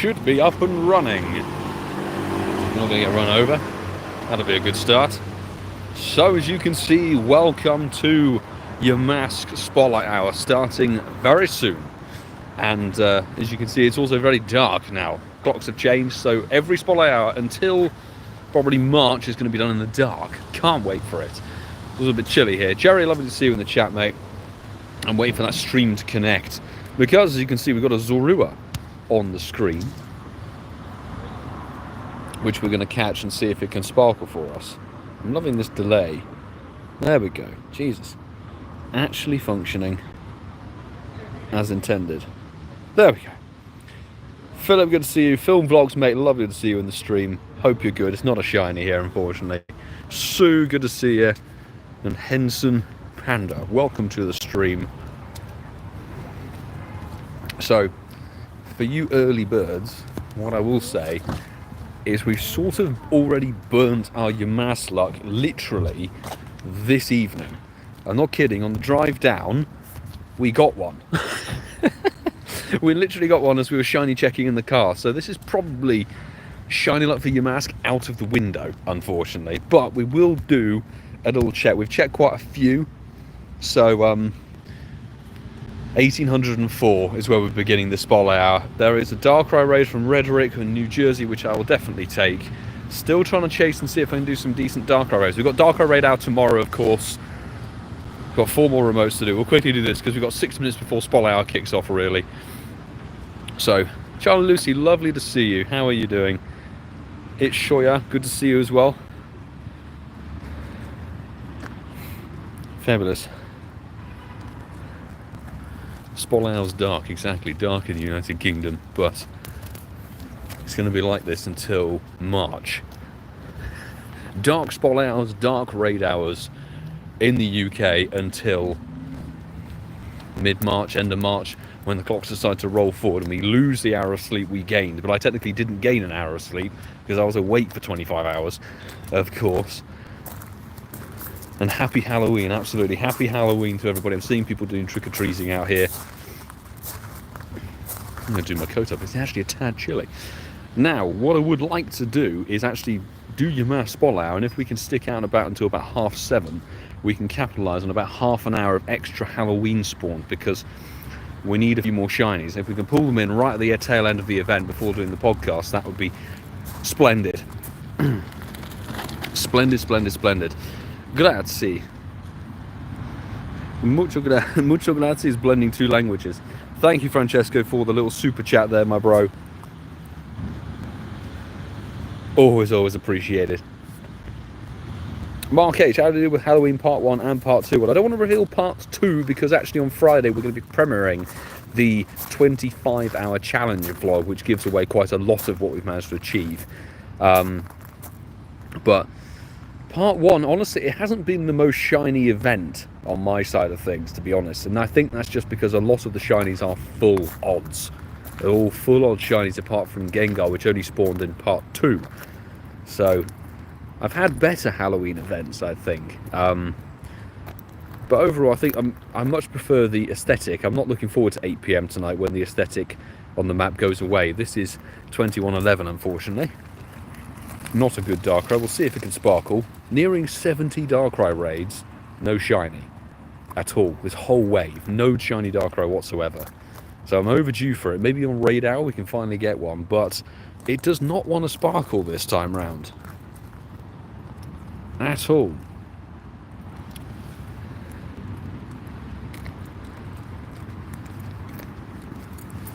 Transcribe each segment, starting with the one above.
should be up and running. Not going to get run over. That'll be a good start. So as you can see, welcome to Yamask Spotlight Hour, starting very soon. And as you can see, it's also very dark now. Clocks have changed, so every Spotlight Hour until probably March is going to be done in the dark. Can't wait for it. It was a bit chilly here. Jerry, lovely to see you in the chat, mate. I'm waiting for that stream to connect. Because, as you can see, we've got a Zorua on the screen, which we're going to catch and see if it can sparkle for us. I'm loving this delay. There we go. Jesus. Actually functioning as intended. There we go. Philip, good to see you. Film Vlogs, mate, lovely to see you in the stream. Hope you're good. It's not a shiny here, unfortunately. Sue, good to see you. And Henson Panda, welcome to the stream. So, for you early birds, what I will say is we've sort of already burnt our Yamask luck literally this evening. I'm not kidding, on the drive down, we got one. We literally got one as we were shiny checking in the car. So this is probably shiny luck for Yamask out of the window, unfortunately. But we will do a little check. We've checked quite a few. So 1804 is where we're beginning the Spotlight Hour. There is a Darkrai raid from RatedK in New Jersey, which I will definitely take. Still trying to chase and see if I can do some decent Darkrai raids. We've got Darkrai raid out tomorrow, of course. We've got 4 more remotes to do. We'll quickly do this because we've got 6 minutes before Spotlight Hour kicks off, really. So, CharleyLucy, lovely to see you. How are you doing? It's Shoya, good to see you as well. Fabulous. Spotlight Hour's dark, exactly, dark in the United Kingdom, but it's going to be like this until March. Dark Spotlight Hours, dark raid hours in the UK until mid-March, end of March, when the clocks decide to roll forward and we lose the hour of sleep we gained. But I technically didn't gain an hour of sleep because I was awake for 25 hours, of course. And happy Halloween, absolutely. Happy Halloween to everybody. I'm seeing people doing trick-or-treating out here. I'm going to do my coat up. It's actually a tad chilly. Now, what I would like to do is actually do Yamask Spotlight Hour, and if we can stick out and about until about 7:30, we can capitalise on about half an hour of extra Halloween spawn, because we need a few more shinies. If we can pull them in right at the tail end of the event before doing the podcast, that would be splendid. Splendid, splendid, splendid. Grazie. Mucho grazie is blending 2 languages. Thank you, Francesco, for the little super chat there, my bro. Always, always appreciated. Mark H, how do you do with Halloween Part 1 and Part 2? Well, I don't want to reveal Part 2 because actually on Friday we're going to be premiering the 25-hour challenge vlog, which gives away quite a lot of what we've managed to achieve. But Part 1, honestly, it hasn't been the most shiny event on my side of things, to be honest. And I think that's just because a lot of the shinies are full odds. They're all full odds shinies apart from Gengar, which only spawned in Part 2. So I've had better Halloween events, I think. But overall, I think I much prefer the aesthetic. I'm not looking forward to 8 PM tonight when the aesthetic on the map goes away. This is 2111, unfortunately. Not a good Darkrai. We'll see if it can sparkle. Nearing 70 Darkrai raids. No shiny at all. This whole wave. No shiny Darkrai whatsoever. So I'm overdue for it. Maybe on raid hour we can finally get one. But it does not want to sparkle this time round. At all.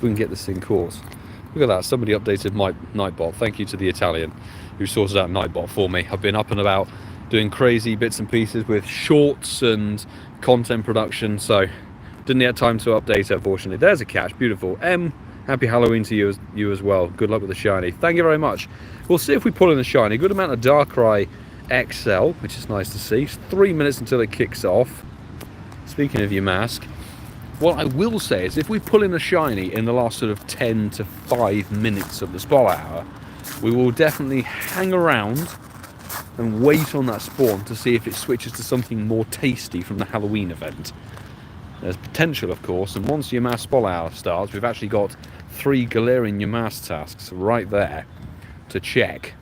We can get this in course. Look at that. Somebody updated my Nightbot. Thank you to the Italian who sorted out Nightbot for me. I've been up and about doing crazy bits and pieces with shorts and content production, so didn't have time to update, unfortunately. There's a catch. Beautiful. Happy Halloween to you as well. Good luck with the shiny. Thank you very much. We'll see if we pull in the shiny. Good amount of Darkrai XL, which is nice to see. It's 3 minutes until it kicks off. Speaking of Yamask, what I will say is if we pull in a shiny in the last sort of 10 to 5 minutes of the Spotlight Hour, we will definitely hang around and wait on that spawn to see if it switches to something more tasty from the Halloween event. There's potential, of course, and once Yamask Spotlight Hour starts, we've actually got 3 Galarian Yamask tasks right there to check.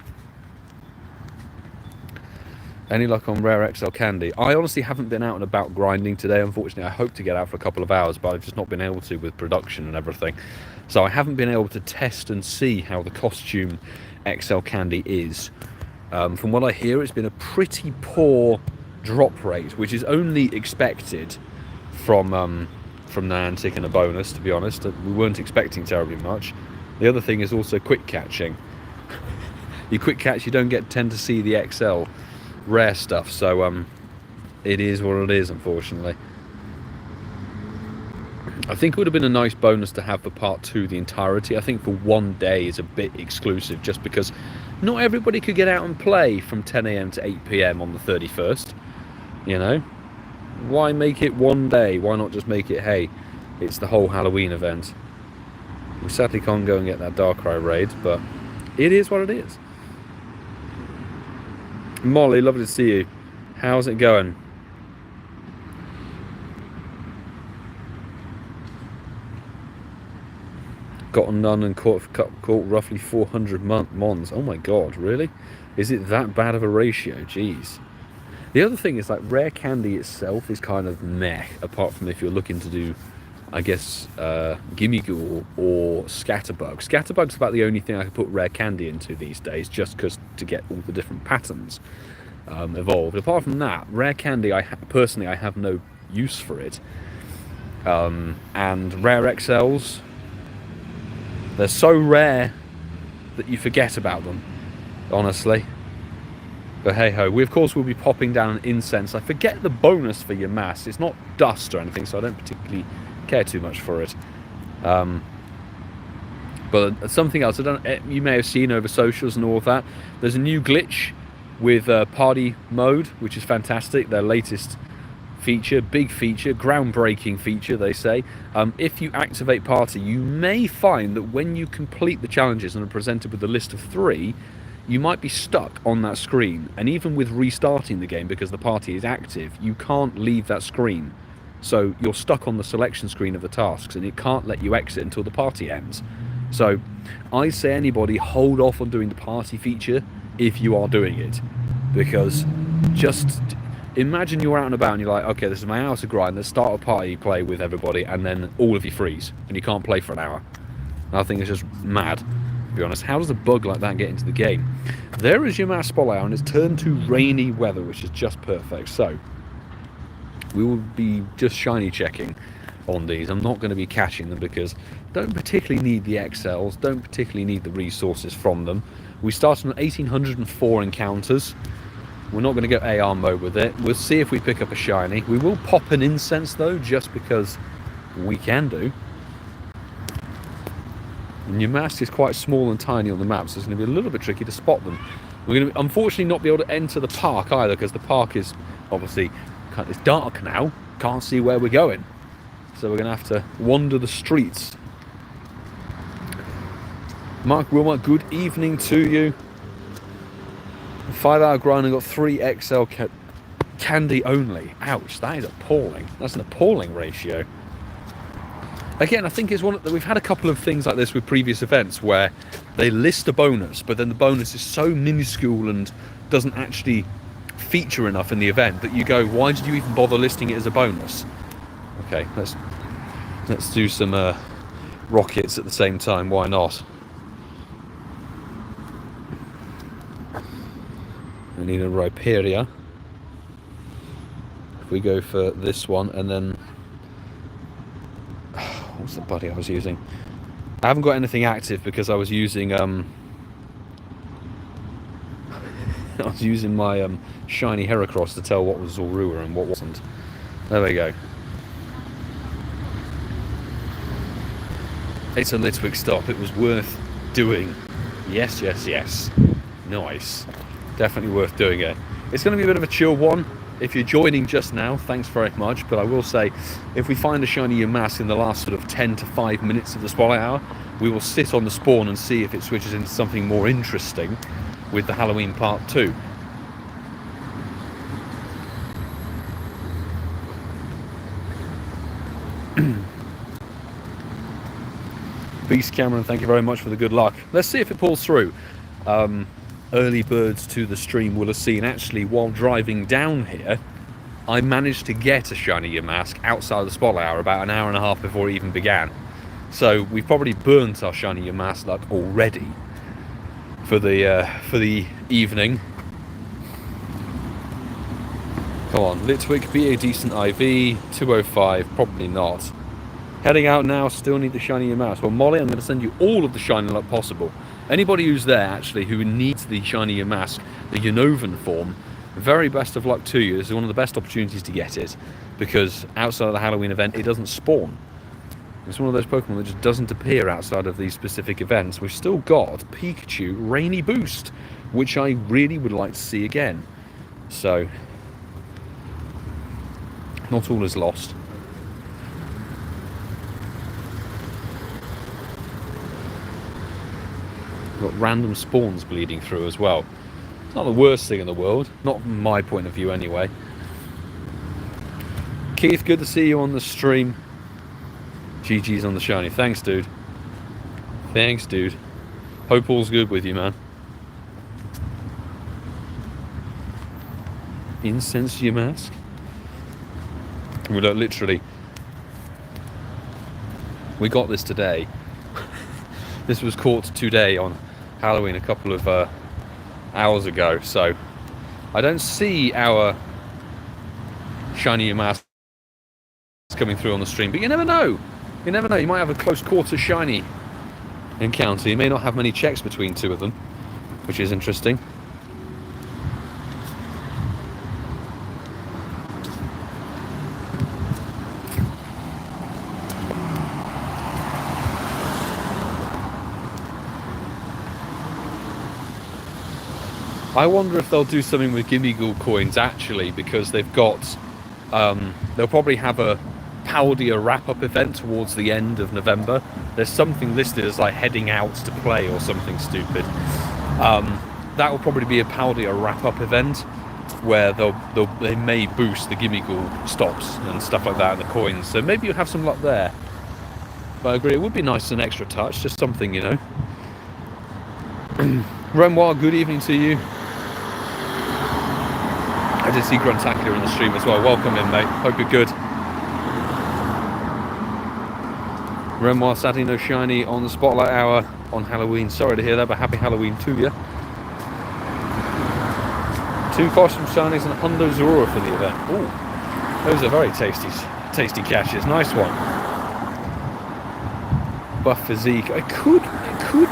Any luck on Rare XL Candy? I honestly haven't been out and about grinding today, unfortunately. I hope to get out for a couple of hours, but I've just not been able to with production and everything. So I haven't been able to test and see how the costume XL Candy is. From what I hear, it's been a pretty poor drop rate, which is only expected from Niantic and a bonus, to be honest. We weren't expecting terribly much. The other thing is also quick catching. You quick catch, you don't tend to see the XL rare stuff, so it is what it is, unfortunately. I think it would have been a nice bonus to have for part 2 the entirety. I think for one day is a bit exclusive, just because not everybody could get out and play from 10 AM to 8 PM on the 31st, you know. Why make it one day? Why not just make it, hey, it's the whole Halloween event? We sadly can't go and get that Darkrai raid, but it is what it is. Molly, lovely to see you. How's it going? Got none and caught roughly 400 mons. Oh my god, really? Is it that bad of a ratio? Jeez. The other thing is, like, rare candy itself is kind of meh, apart from if you're looking to do, I guess, Gimmighoul or Scatterbug. Scatterbug's about the only thing I could put rare candy into these days, just because to get all the different patterns evolved. Apart from that, rare candy, personally, I have no use for it. And rare XLs, they're so rare that you forget about them, honestly. But hey ho, we of course will be popping down an incense. I forget the bonus for your mass. It's not dust or anything, so I don't particularly care too much for it. But something else, you may have seen over socials and all of that. There's a new glitch with party mode, which is fantastic. Their latest feature, big feature, groundbreaking feature, they say. If you activate party, you may find that when you complete the challenges and are presented with a list of 3, you might be stuck on that screen. And even with restarting the game, because the party is active, you can't leave that screen. So you're stuck on the selection screen of the tasks, and it can't let you exit until the party ends. So I say anybody hold off on doing the party feature if you are doing it, because just imagine you're out and about and you're like, okay, this is my hour to grind, let's start a party play with everybody, and then all of you freeze and you can't play for an hour. I think it's just mad, to be honest. How does a bug like that get into the game? There is your mass spotlight, and it's turned to rainy weather, which is just perfect. So we will be just shiny checking on these. I'm not going to be catching them because don't particularly need the XLs, don't particularly need the resources from them. We started on 1804 encounters. We're not going to go AR mode with it. We'll see if we pick up a shiny. We will pop an incense though, just because we can do. And your mask is quite small and tiny on the map, so it's going to be a little bit tricky to spot them. We're going to unfortunately not be able to enter the park either, because the park is obviously it's dark now. Can't see where we're going, so we're going to have to wander the streets. Mark Wilmot, good evening to you. 5 hour grind and got 3 XL candy only. Ouch, that is appalling. That's an appalling ratio. Again, I think it's one that we've had a couple of things like this with previous events where they list a bonus, but then the bonus is so minuscule and doesn't actually feature enough in the event that you go, why did you even bother listing it as a bonus? Okay, let's do some rockets at the same time. Why not? I need a Rhyperior. If we go for this one, and then what's the buddy I was using? I haven't got anything active because I was using I was using my shiny Heracross to tell what was Zorua and what wasn't. There we go. It's a Litwick stop. It was worth doing. Yes, yes, yes. Nice. Definitely worth doing it. It's going to be a bit of a chill one. If you're joining just now, thanks very much. But I will say, if we find a shiny Yamask in the last sort of 10 to 5 minutes of the spotlight hour, we will sit on the spawn and see if it switches into something more interesting with the Halloween part 2. Peace, Cameron. Thank you very much for the good luck. Let's see if it pulls through. Early birds to the stream will have seen, actually, while driving down here, I managed to get a shiny Yamask outside the spotlight hour about an hour and a half before it even began. So we've probably burnt our shiny Yamask luck already for the evening. Come on, Litwick, be a decent IV, 205, probably not. Heading out now, still need the shiny Yamask. Well, Molly, I'm going to send you all of the shiny luck possible. Anybody who's there, actually, who needs the shiny Yamask, the Unnovan form, very best of luck to you. This is one of the best opportunities to get it, because outside of the Halloween event, it doesn't spawn. It's one of those Pokemon that just doesn't appear outside of these specific events. We've still got Pikachu Rainy Boost, which I really would like to see again. So, not all is lost. We've got random spawns bleeding through as well. It's not the worst thing in the world, not from my point of view anyway. Keith, good to see you on the stream. GG's on the shiny. Thanks, dude. Thanks, dude. Hope all's good with you, man. Incense Yamask. We look, literally, we got this today. This was caught today on Halloween a couple of hours ago, so I don't see our shiny Yamask coming through on the stream, but you never know. You never know, you might have a close quarter shiny encounter. You may not have many checks between two of them, which is interesting. I wonder if they'll do something with Gimme Ghoul coins, actually, because they've got, they'll probably have a Paldia wrap-up event towards the end of November. There's something listed as like heading out to play or something stupid. That will probably be a Paldia wrap-up event where they may boost the Gimme Ghoul stops and stuff like that and the coins. So maybe you'll have some luck there. But I agree, it would be nice as an extra touch, just something, you know. Renoir, good evening to you. I did see Gruntacular in the stream as well. Welcome in, mate. Hope you're good. Renoir, sadly no shiny on the spotlight hour on Halloween. Sorry to hear that, but happy Halloween to you. 2 costume shinies and Hundo Zorora for the event. Ooh, those are very tasty catches. Nice one. Buff physique. It could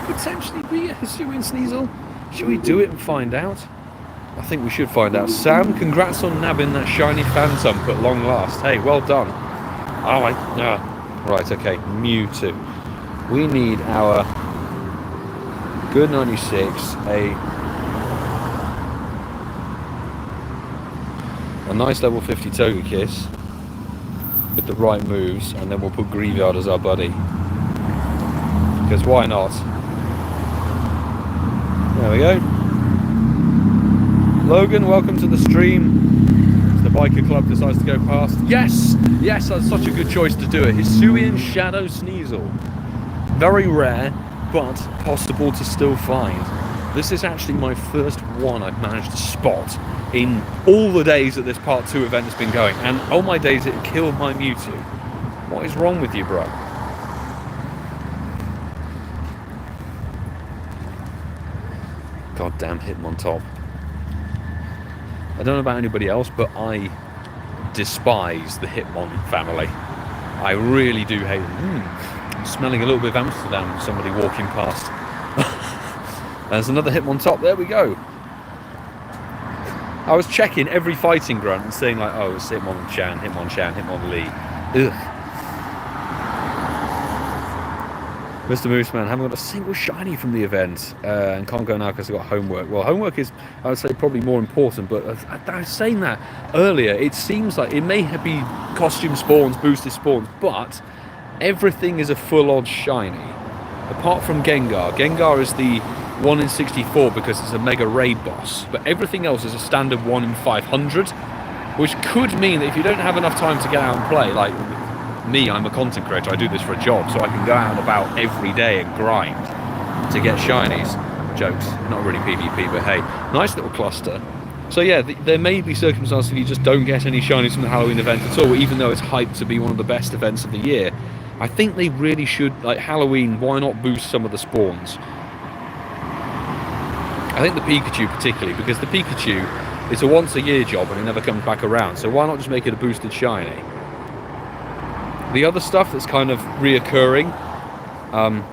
potentially be a Hisuian Sneasel. Should we do it and find out? I think we should find out. Sam, congrats on nabbing that shiny Phantom at long last. Hey, well done. Oh, right, okay. Mewtwo. We need our good 96, a nice level 50 Togekiss with the right moves, and then we'll put Graveyard as our buddy. Because why not? There we go. Logan, welcome to the stream. The biker club decides to go past. Yes, that's such a good choice to do it. Hisuian Shadow Sneasel. Very rare, but possible to still find. This is actually my first one I've managed to spot in all the days that this part 2 event has been going. And all my days it killed my Mewtwo. What is wrong with you, bro? Goddamn Hitmontop. I don't know about anybody else, but I despise the Hitmon family. I really do hate them. I'm smelling a little bit of Amsterdam, somebody walking past. There's another Hitmontop, there we go. I was checking every fighting grunt and saying like, oh, it's Hitmonchan, Hitmonlee. Ugh. Mr. Mooseman, haven't got a single shiny from the event, and can't go now because I've got homework. Well, homework is, I would say, probably more important, but I was saying that earlier, it seems like it may be costume spawns, boosted spawns, but everything is a full odds shiny, apart from Gengar. Gengar is the 1 in 64 because it's a mega raid boss, but everything else is a standard 1 in 500, which could mean that if you don't have enough time to get out and play, like me, I'm a content creator, I do this for a job, so I can go out and about every day and grind to get shinies. Jokes, not really PvP, but hey, nice little cluster. So yeah, there may be circumstances you just don't get any shinies from the Halloween event at all, even though it's hyped to be one of the best events of the year. I think they really should, like Halloween, why not boost some of the spawns? I think the Pikachu particularly, because the Pikachu is a once a year job and it never comes back around, so why not just make it a boosted shiny? The other stuff that's kind of reoccurring,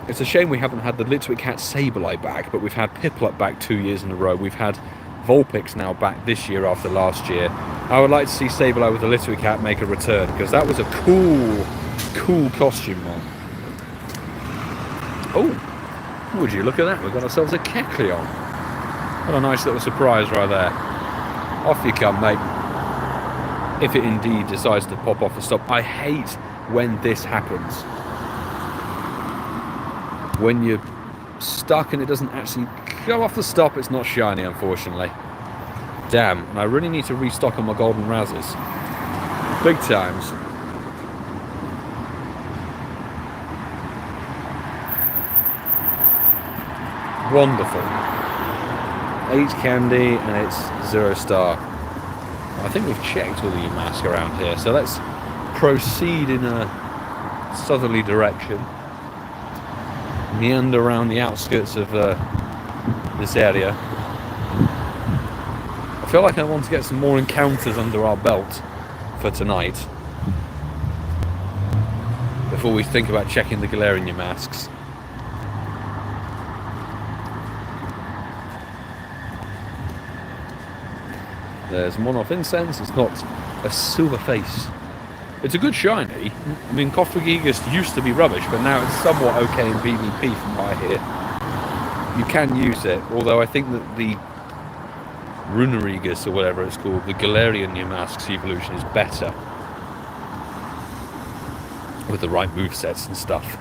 it's a shame we haven't had the Litwick Cat Sableye back, but we've had Piplup back 2 years in a row. We've had Vulpix now back this year after last year. I would like to see Sableye with the Litwick Cat make a return, because that was a cool costume one. Oh, would you look at that? We've got ourselves a Kecleon. What a nice little surprise right there. Off you come, mate. If it indeed decides to pop off the stop. I hate when this happens. When you're stuck and it doesn't actually go off the stop, it's not shiny, unfortunately. Damn, and I really need to restock on my golden razzes. Big times. Wonderful. 8 candy and it's 0 star. I think we've checked all the Yamask around here, so let's proceed in a southerly direction. Meander around the outskirts of this area. I feel like I want to get some more encounters under our belt for tonight before we think about checking the Galarian Yamasks. There's one-off incense. It's not a silver face. It's a good shiny. I mean, Kofragigas used to be rubbish, but now it's somewhat okay in PvP from what I hear. You can use it, although I think that the Runerigas, or whatever it's called, the Galarian Yamask's evolution is better. With the right movesets and stuff.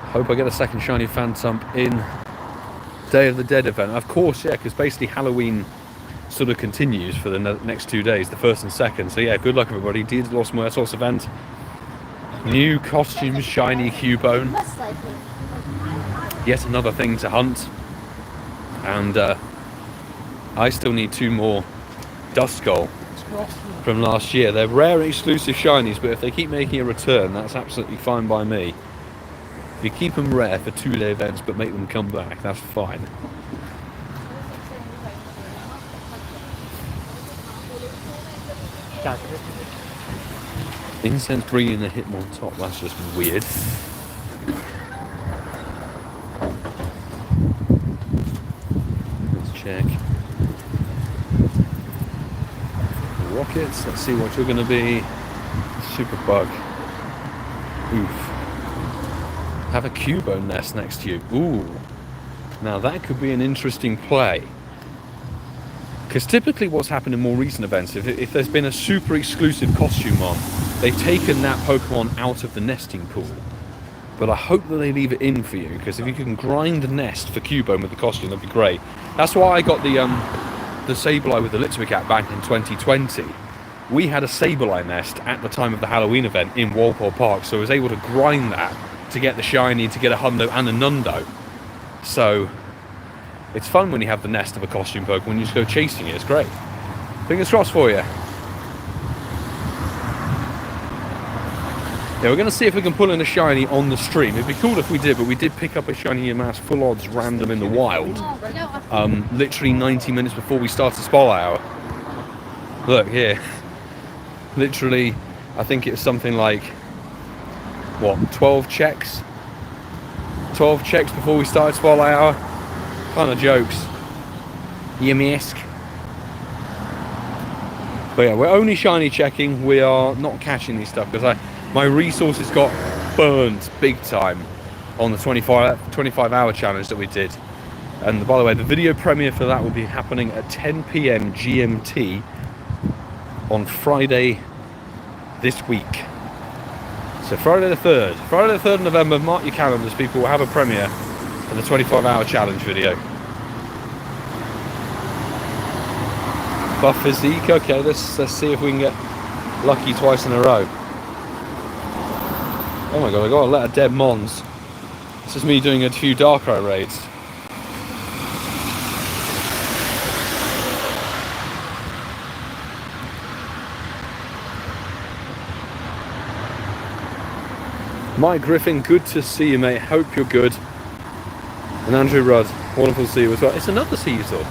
Hope I get a second shiny Phantump in Day of the Dead event. Of course, yeah, because basically Halloween sort of continues for the next 2 days, the 1st and 2nd. So yeah, good luck everybody. Dia de los Muertos event. New costumes, shiny Cubone. Yet another thing to hunt. And I still need 2 more Duskull from last year. They're rare and exclusive shinies, but if they keep making a return, that's absolutely fine by me. If you keep them rare for 2-day events but make them come back, that's fine. Incense bringing the Hitmon top, that's just weird. Let's check. Rockets, let's see what you're going to be. Super Bug. Oof. Have a Cubone nest next to you. Ooh. Now that could be an interesting play. Because typically what's happened in more recent events, if there's been a super exclusive costume on, they've taken that Pokemon out of the nesting pool. But I hope that they leave it in for you, because if you can grind a nest for Cubone with the costume, that'd be great. That's why I got the Sableye with the Litwick Cat back in 2020. We had a Sableye nest at the time of the Halloween event in Walpole Park, so I was able to grind that to get the shiny, to get a Hundo and a Nundo. So it's fun when you have the nest of a costume Pokemon, you just go chasing it. It's great. Fingers crossed for you. Yeah, we're going to see if we can pull in a shiny on the stream. It'd be cool if we did, but we did pick up a shiny Yamask full odds random in the wild. Literally 90 minutes before we started Spotlight Hour. Look here. Literally, I think it was something like, what, 12 checks? 12 checks before we started Spotlight Hour? Kind of jokes. Yamask. But yeah, we're only shiny checking. We are not catching these stuff because my resources got burned big time on the 25-hour challenge that we did. And by the way, the video premiere for that will be happening at 10 PM GMT on Friday this week. So Friday the 3rd. Friday the 3rd of November, mark your calendars, people. We'll have a premiere for the 25-hour challenge video. Buff physique. Okay, let's see if we can get Lucky twice in a row. Oh my god, I got a lot of dead mons. This is me doing a few Darkrai raids. Mike Griffin, good to see you, mate. Hope you're good. And Andrew Rudd, wonderful to see you as well. It's another Caesar.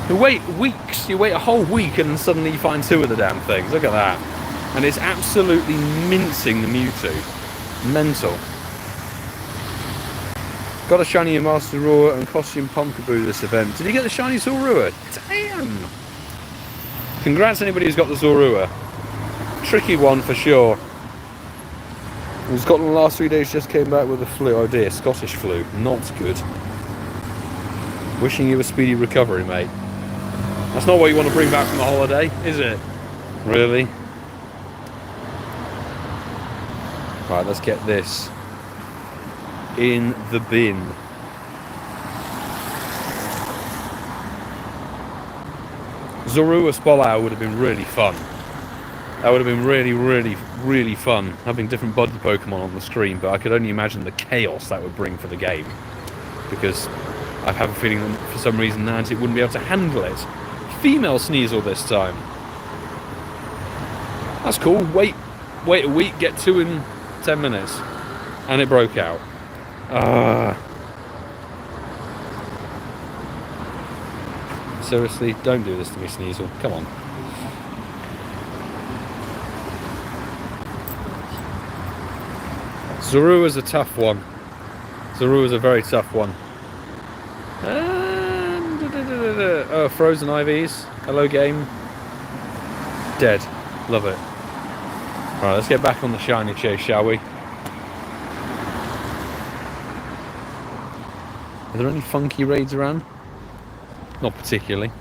You wait weeks, you wait a whole week, and then suddenly you find 2 of the damn things. Look at that. And it's absolutely mincing the Mewtwo. Mental. Got a shiny Yamask Zorua and costume Pumpkaboo this event. Did you get the shiny Zorua? Damn! Congrats anybody who's got the Zorua. Tricky one for sure. Scotland the last 3 days just came back with a flu. Oh dear, Scottish flu. Not good. Wishing you a speedy recovery, mate. That's not what you want to bring back from the holiday, is it? Really? Right, let's get this in the bin. Zorua Spolao would have been really fun. That would have been really fun, having different buddy Pokemon on the screen, but I could only imagine the chaos that would bring for the game. Because I have a feeling that for some reason Niantic wouldn't be able to handle it. Female Sneasel this time. That's cool. Wait a week, get 2 in 10 minutes. And it broke out. Seriously, don't do this to me, Sneasel. Come on. Zorua's a tough one. Zorua's a very tough one. Oh, frozen IVs. Hello, game. Dead. Love it. Right, let's get back on the shiny chase, shall we? Are there any funky raids around? Not particularly.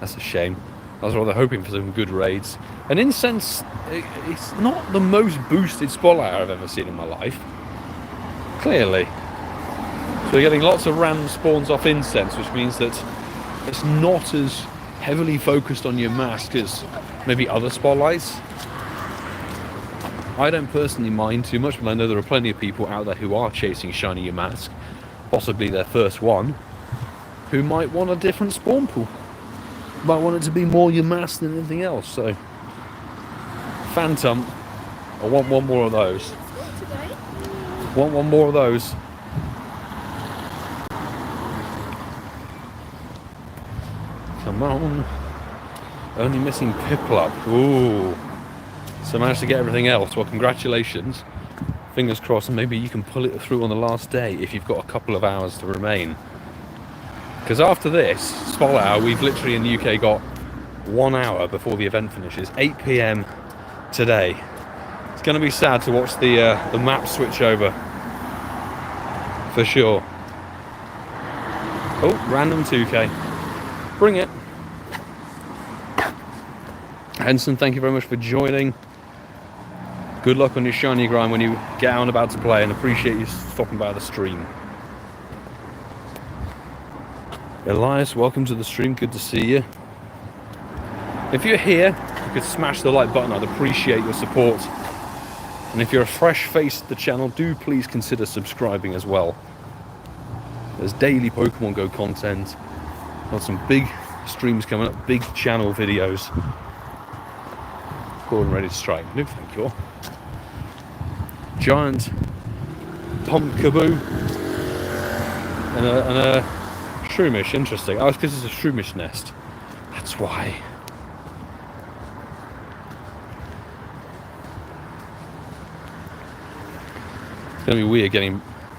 That's a shame. I was rather hoping for some good raids. And in a sense, it's not the most boosted Spotlight I've ever seen in my life. Clearly. So you're getting lots of random spawns off Incense, which means that it's not as heavily focused on your mask as maybe other Spotlights. I don't personally mind too much, but I know there are plenty of people out there who are chasing shiny Yamask, possibly their first one, who might want a different spawn pool. Might want it to be more Yamask than anything else, so... Phantom, I want one more of those. Want one more of those. Come on. Only missing Piplup. Ooh. So managed to get everything else. Well, congratulations. Fingers crossed, and maybe you can pull it through on the last day if you've got a couple of hours to remain. Because after this, Spol Hour, we've literally in the UK got 1 hour before the event finishes. 8 PM today. It's going to be sad to watch the map switch over. For sure. Oh, random 2K. Bring it. Henson, thank you very much for joining. Good luck on your shiny grind when you get out and about to play, and appreciate you stopping by the stream. Elias, welcome to the stream. Good to see you. If you're here, you could smash the like button. I'd appreciate your support. And if you're a fresh face to the channel, do please consider subscribing as well. There's daily Pokemon Go content. Got some big streams coming up, big channel videos. Cool and ready to strike. No, thank you all. Giant Pumpkaboo and a Shroomish. Interesting. Oh, it's because it's a Shroomish nest. That's why. It's going to be weird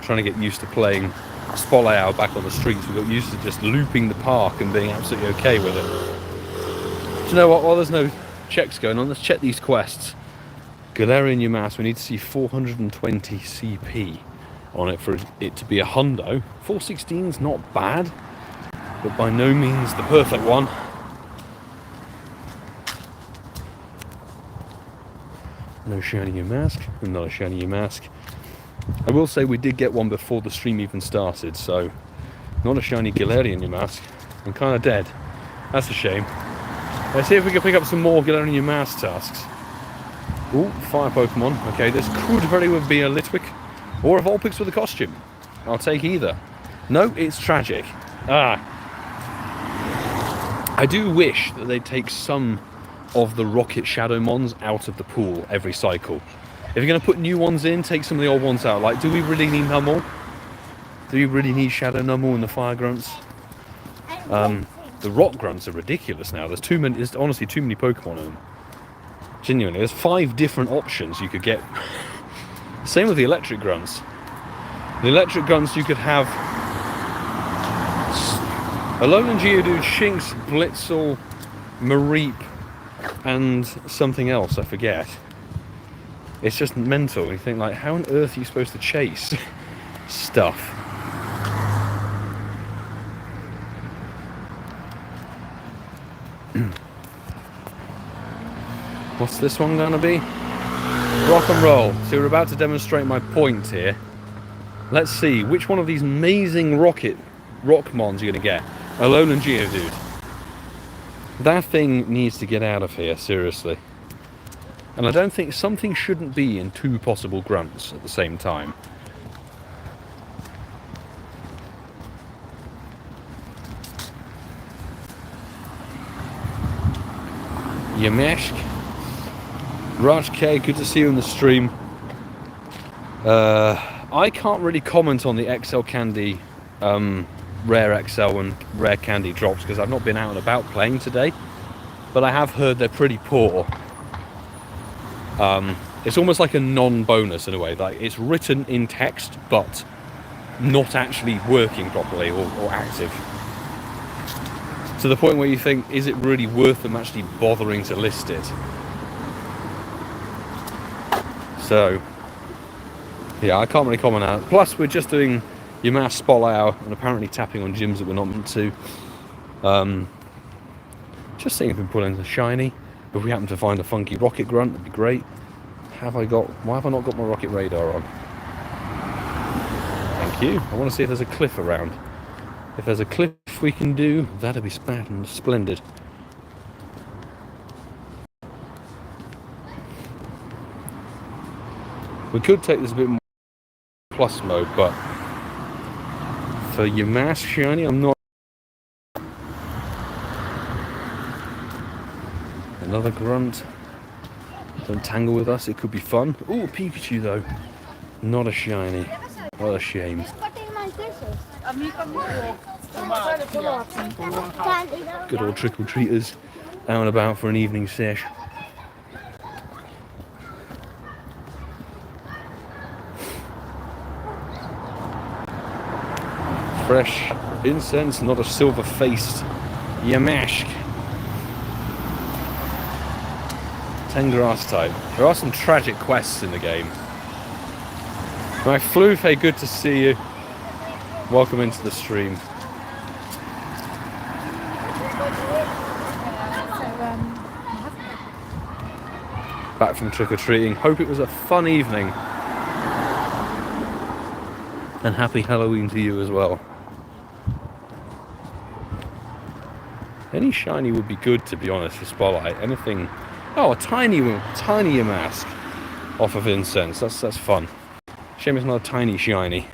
trying to get used to playing Spotlight Hour back on the streets. We got used to just looping the park and being absolutely okay with it. Do you know what? While there's no checks going on, let's check these quests. Galarian Yamask, we need to see 420 CP on it for it to be a hundo. 416's not bad, but by no means the perfect one. No shiny Yamask, not a shiny Yamask. I will say we did get one before the stream even started, so not a shiny Galarian Yamask. I'm kind of dead. That's a shame. Let's see if we can pick up some more get on your mouse tasks. Ooh, fire Pokemon. Okay, this could very well be a Litwick or a Vulpix with a costume. I'll take either. No, it's tragic. I do wish that they'd take some of the Rocket Shadowmons out of the pool every cycle. If you're going to put new ones in, take some of the old ones out. Like, do we really need Numel? Do we really need Shadow Numel and the Fire Grunts? The Rock Grunts are ridiculous now. There's too many. There's honestly too many Pokemon in them. Genuinely, there's 5 different options you could get. Same with the Electric Grunts. The Electric Grunts you could have Alolan Geodude, Shinx, Blitzel, Mareep, and something else, I forget. It's just mental. You think, like, how on earth are you supposed to chase stuff? What's this one gonna be? Rock and roll. So we're about to demonstrate my point here. Let's see, which one of these amazing Rockmons you're gonna get? Alolan Geodude. That thing needs to get out of here, seriously. And I don't think something shouldn't be in 2 possible grunts at the same time. Yamask. RatedK, good to see you in the stream. I can't really comment on the XL Candy, Rare XL and Rare Candy drops because I've not been out and about playing today. But I have heard they're pretty poor. It's almost like a non-bonus in a way. Like, it's written in text, but not actually working properly or active. To the point where you think, is it really worth them actually bothering to list it? So, yeah, I can't really comment on that. Plus, we're just doing Yamask Spotlight Hour and apparently tapping on gyms that we're not meant to. Just seeing if we can pull in a shiny. If we happen to find a funky Rocket Grunt, that'd be great. Why have I not got my Rocket Radar on? Thank you. I want to see if there's a cliff around. If there's a cliff we can do, that'd be splendid. We could take this a bit more plus mode, but for Yamask shiny, I'm not. Another grunt. Don't tangle with us, it could be fun. Ooh, Pikachu though. Not a shiny. What a shame. Good old trick-or-treaters out and about for an evening sesh. Fresh incense, not a silver-faced Yamask. 10 grass type. There are some tragic quests in the game. My Floof, hey, good to see you. Welcome into the stream. Back from trick-or-treating. Hope it was a fun evening. And happy Halloween to you as well. Any shiny would be good, to be honest, for Spotlight. Anything. Oh, a tiny Yamask off of incense. That's fun. Shame it's not a tiny shiny.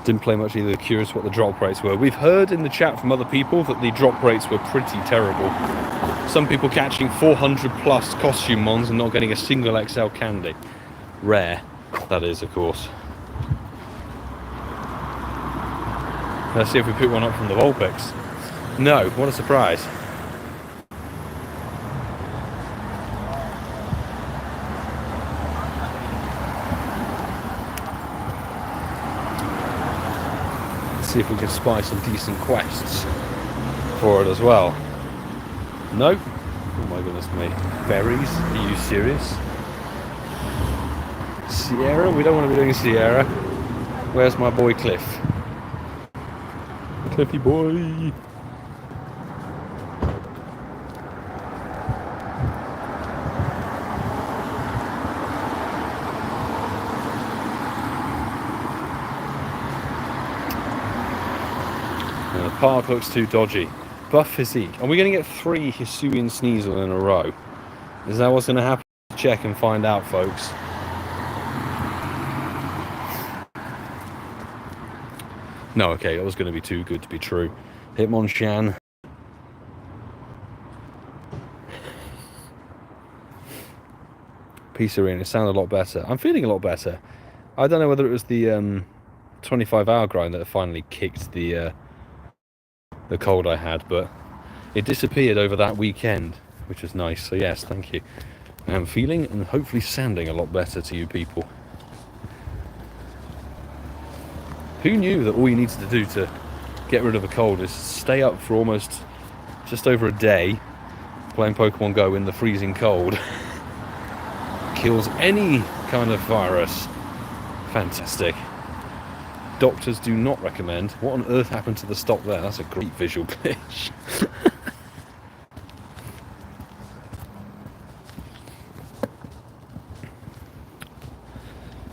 Didn't play much either. Curious what the drop rates were. We've heard in the chat from other people that the drop rates were pretty terrible. Some people catching 400 plus costume mons and not getting a single XL candy. Rare, that is, of course. Let's see if we pick one up from the Vulpix. No, what a surprise. See if we can spy some decent quests for it as well. No? Oh my goodness me. Berries? Are you serious? Sierra? We don't want to be doing Sierra. Where's my boy Cliff? Cliffy boy! park looks too dodgy. Buff physique. Are we going to get 3 Hisuian Sneasel in a row? Is that what's going to happen? Check and find out, folks. No, okay, that was going to be too good to be true. Hitmonchan. Pizzeria, it sounded a lot better. I'm feeling a lot better. I don't know whether it was the 25-hour grind that finally kicked the cold I had, but it disappeared over that weekend, which was nice. So yes, thank you. I'm feeling and hopefully sounding a lot better to you people. Who knew that all you needed to do to get rid of a cold is stay up for almost just over a day playing Pokemon Go in the freezing cold? Kills any kind of virus. Fantastic. Doctors do not recommend. What on earth happened to the stop there? That's a great visual glitch.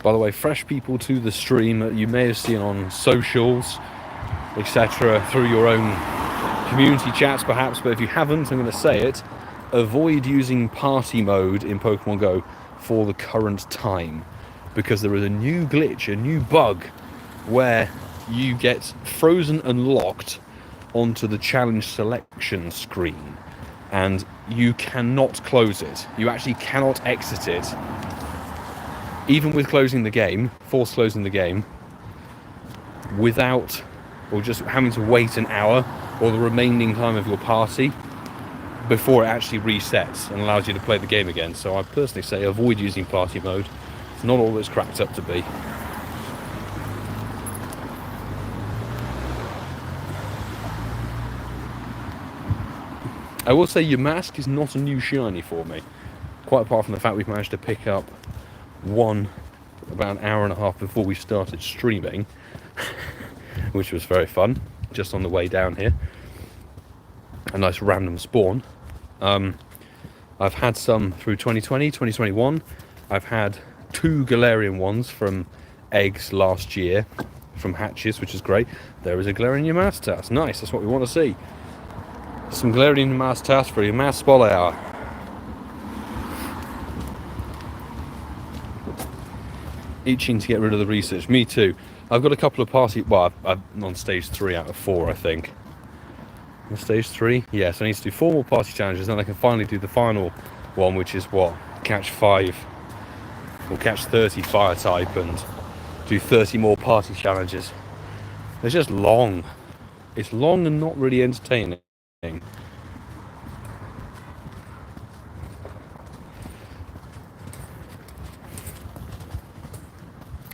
By the way, fresh people to the stream that you may have seen on socials, etc., through your own community chats perhaps, but if you haven't, I'm going to say it, avoid using party mode in Pokemon Go for the current time, because there is a new glitch, a new bug, where you get frozen and locked onto the challenge selection screen, and you cannot close it. You actually cannot exit it. Even with closing the game, force closing the game, without, or just having to wait an hour or the remaining time of your party before it actually resets and allows you to play the game again. So I personally say avoid using party mode. It's not all it's cracked up to be. I will say Yamask is not a new shiny for me, quite apart from the fact we've managed to pick up one about an hour and a half before we started streaming, which was very fun, just on the way down here. A nice random spawn. I've had some through 2020, 2021. I've had 2 Galarian ones from eggs last year, from hatches, which is great. There is a Galarian Yamask. Nice, that's what we want to see. Some Galarian Yamask for Yamask Spolaire. Itching to get rid of the research. Me too. I've got a couple of party... Well, I'm on stage 3 out of 4, I think. On stage 3? Yes, I need to do 4 more party challenges, then I can finally do the final one, which is what? Catch 5. Or catch 30 fire type and do 30 more party challenges. It's just long. It's long and not really entertaining.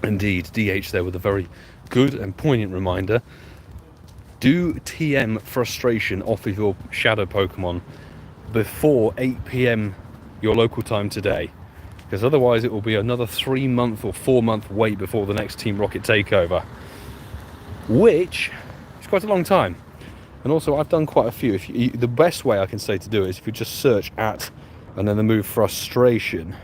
Indeed, DH there with a very good and poignant reminder. Do TM frustration off of your shadow Pokemon before 8 PM your local time today, because otherwise it will be another 3-month or 4-month wait before the next Team Rocket takeover, which is quite a long time. And also I've done quite a few. The best way I can say to do it is if you just search at and then the move frustration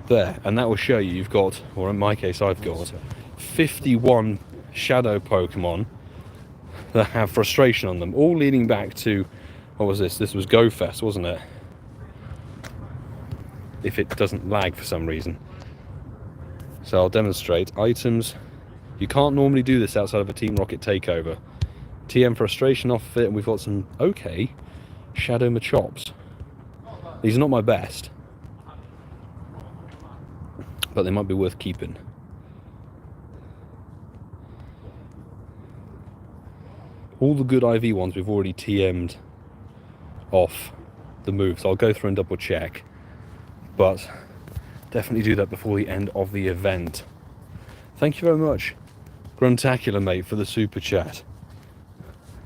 there, and that will show you you've got, or in my case I've got 51 shadow Pokemon that have frustration on them, all leading back to, what was this? This was Go Fest, wasn't it? If it doesn't lag for some reason. So I'll demonstrate. Items. You can't normally do this outside of a Team Rocket takeover. TM frustration off of it, and we've got some okay Shadow Machops. These are not my best, but they might be worth keeping. All the good IV ones we've already TM'd off the move, so I'll go through and double check, but definitely do that before the end of the event. Thank you very much, Gruntacular mate, for the super chat.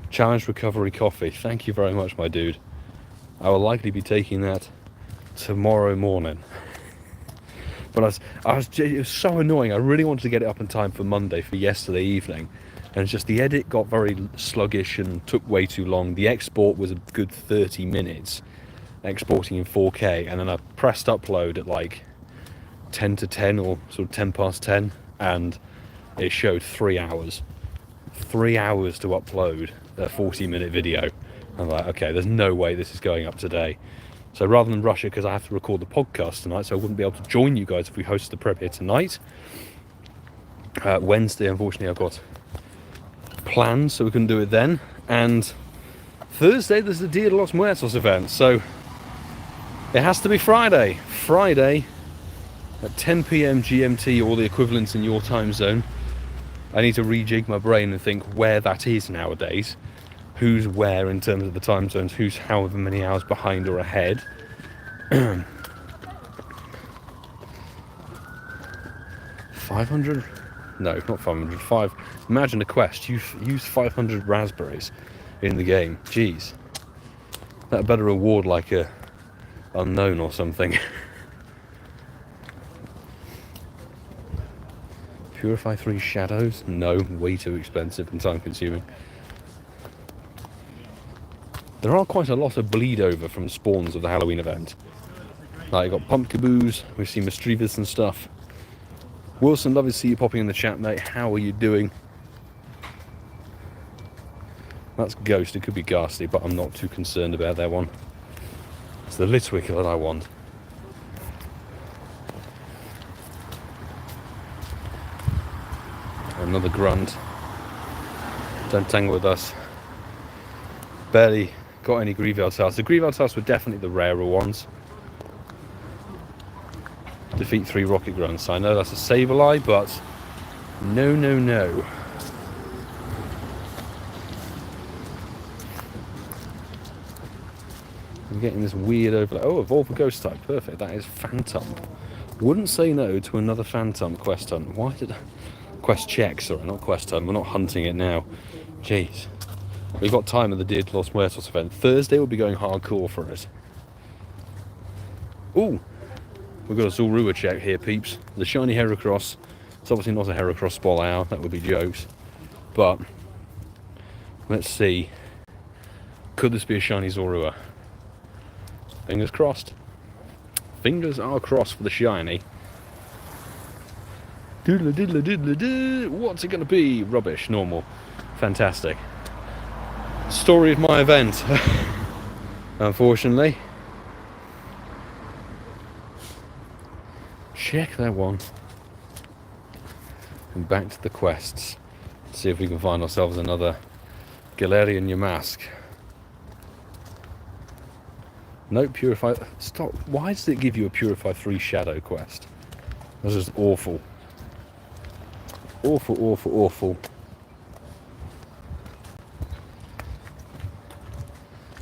Challenge Recovery Coffee, thank you very much, my dude. I will likely be taking that tomorrow morning. But it was so annoying. I really wanted to get it up in time for Monday, for yesterday evening. And it's just the edit got very sluggish and took way too long. The export was a good 30 minutes, exporting in 4K. And then I pressed upload at like 10 to 10 or sort of 10 past 10. And it showed 3 hours. 3 hours to upload a 40-minute video. I'm like, okay, there's no way this is going up today. So rather than rush it, because I have to record the podcast tonight, so I wouldn't be able to join you guys if we hosted the prep here tonight. Wednesday, unfortunately, I've got plans, so we couldn't do it then. And Thursday, there's the Dia de los Muertos event, so it has to be Friday. Friday at 10 p.m. GMT, or the equivalents in your time zone. I need to rejig my brain and think where that is nowadays. Who's where in terms of the time zones, who's however many hours behind or ahead. 500? No, not 500. 5. Imagine a quest. Use 500 raspberries in the game. Jeez. That better reward like a unknown or something. Purify 3 shadows? No, way too expensive and time consuming. There are quite a lot of bleed over from spawns of the Halloween event. Like, you've got Pumpkaboos, we've seen Mischievous and stuff. Wilson, lovely to see you popping in the chat, mate. How are you doing? That's Ghost, it could be Ghastly, but I'm not too concerned about that one. It's the Litwick that I want. Another grunt. Don't tangle with us. Barely got any Greeville tasks. The Greeville tasks were definitely the rarer ones. Defeat 3 rocket grunts. I know that's a Sableye, but no, no, no. I'm getting this weird overlay. Oh, evolve a ghost type. Perfect. That is Phantom. Wouldn't say no to another Phantom quest hunt. Why did I... Quest check, sorry, not quest hunt. We're not hunting it now. Jeez. We've got time at the Dia de los Muertos event. Thursday will be going hardcore for us. Ooh, we've got a Zorua check here, peeps. The shiny Heracross. It's obviously not a Heracross Spolao, that would be jokes. But, let's see. Could this be a shiny Zorua? Fingers crossed. Fingers are crossed for the shiny. Doodle diddle diddle doo. What's it going to be? Rubbish, normal. Fantastic. Story of my event. Unfortunately. Check that one. And back to the quests. See if we can find ourselves another Galarian Yamask. No, Purify. Stop. Why does it give you a Purify 3 Shadow quest? That's just awful. Awful, awful, awful.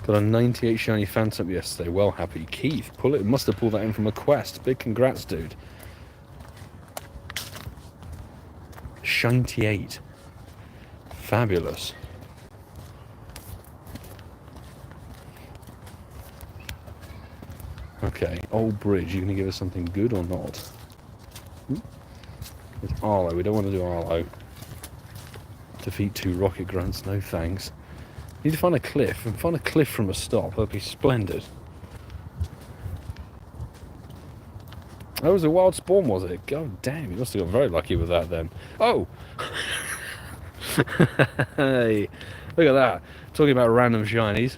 Got a 98 shiny Phantom yesterday. Well, happy. Keith, pull it. Must have pulled that in from a quest. Big congrats, dude. 98. Fabulous. Okay, Old Bridge. You gonna give us something good or not? It's Arlo. We don't want to do Arlo. Defeat 2 rocket grunts. No thanks. Need to find a cliff. And find a cliff from a stop. That'd be splendid. That was a wild spawn, was it? God damn, you must have got very lucky with that then. Oh! Hey, look at that. Talking about random shinies.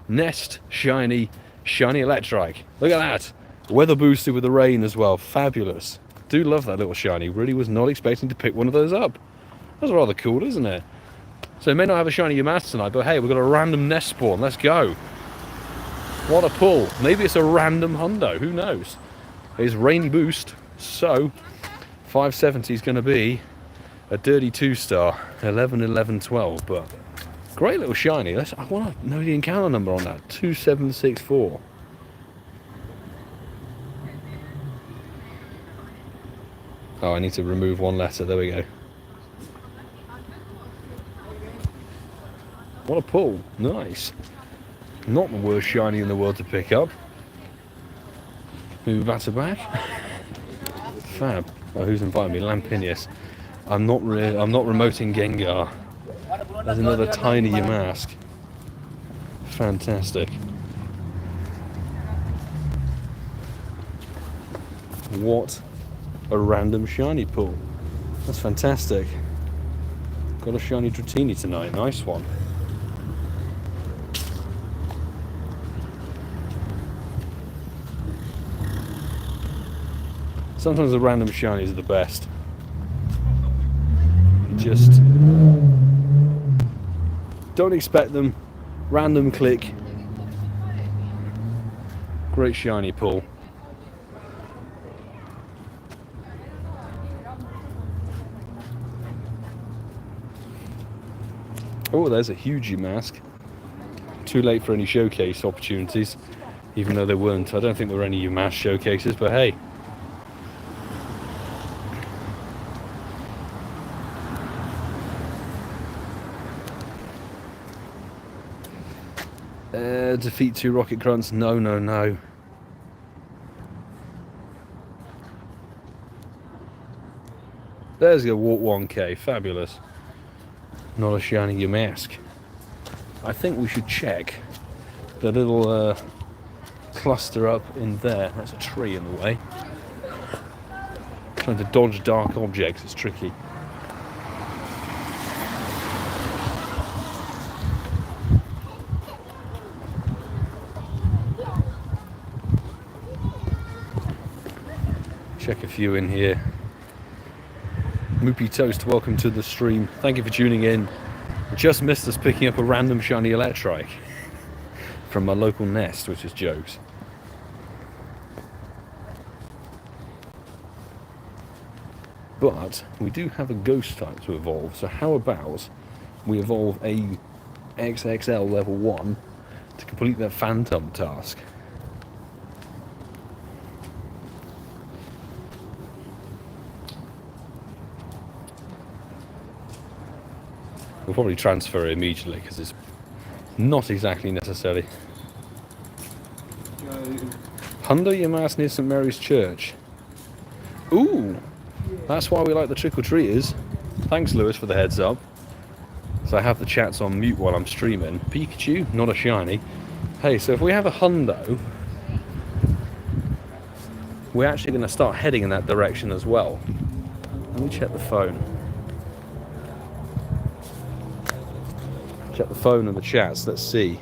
Nest shiny Electrike. Look at that. Weather boosted with the rain as well. Fabulous. Do love that little shiny. Really was not expecting to pick one of those up. That's rather cool, isn't it? So it may not have a shiny Yamask tonight, but hey, we've got a random nest spawn. Let's go. What a pull. Maybe it's a random hundo. Who knows? It's rainy boost. So 570 is going to be a dirty 2-star. 11, 11, 12. But great little shiny. I want to know the encounter number on that. 2764. Oh, I need to remove one letter. There we go. What a pull. Nice. Not the worst shiny in the world to pick up. Move back to back. Fab. Oh, who's inviting me? Lampinius. I'm not remoting Gengar. There's another tiny Yamask. Fantastic. What a random shiny pull. That's fantastic. Got Got a shiny Dratini tonight, nice one. Sometimes the random shinies are the best. You just don't expect them, random click, great shiny pull. Oh, there's a huge Yamask. Too late for any showcase opportunities, even though there weren't. I don't think there were any Yamask showcases, but hey. Defeat 2 rocket grunts. No, no, no. There's your walk 1k. Fabulous. Not a shiny Yamask. I think we should check the little cluster up in there. That's a tree in the way. Trying to dodge dark objects is tricky. Check a few in here. Moopy Toast, welcome to the stream. Thank you for tuning in. Just missed us picking up a random shiny Electrike from my local nest, which is jokes. But we do have a ghost type to evolve, so how about we evolve a XXL level 1 to complete that phantom task. We'll probably transfer it immediately because it's not exactly necessary. Hundo Yamask near St Mary's Church. Ooh, that's why we like the trick-or-treaters. Thanks, Lewis, for the heads up. So I have the chats on mute while I'm streaming. Pikachu, not a shiny. Hey, so if we have a hundo, we're actually going to start heading in that direction as well. Let me check the phone. Check the phone and the chats, let's see.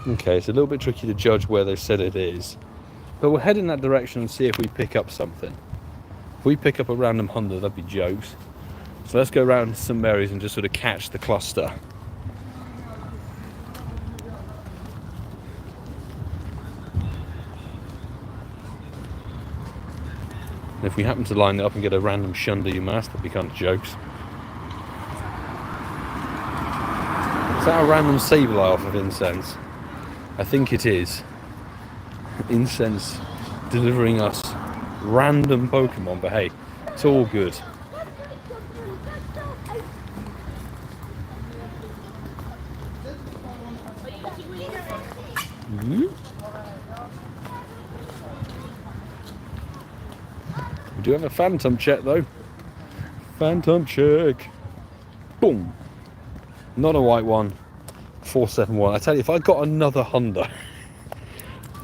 Okay, it's a little bit tricky to judge where they said it is. But we'll head in that direction and see if we pick up something. If we pick up a random hundo, that'd be jokes. So let's go around St Mary's and just sort of catch the cluster. And if we happen to line it up and get a random Shunda Yamask, that'd be kind of jokes. Is that a random Sableye off of Incense? I think it is. Incense delivering us random Pokemon, but hey, it's all good. We do have a phantom check though. Phantom check. Boom. Not a white one. 471. I tell you, if I got another hundo.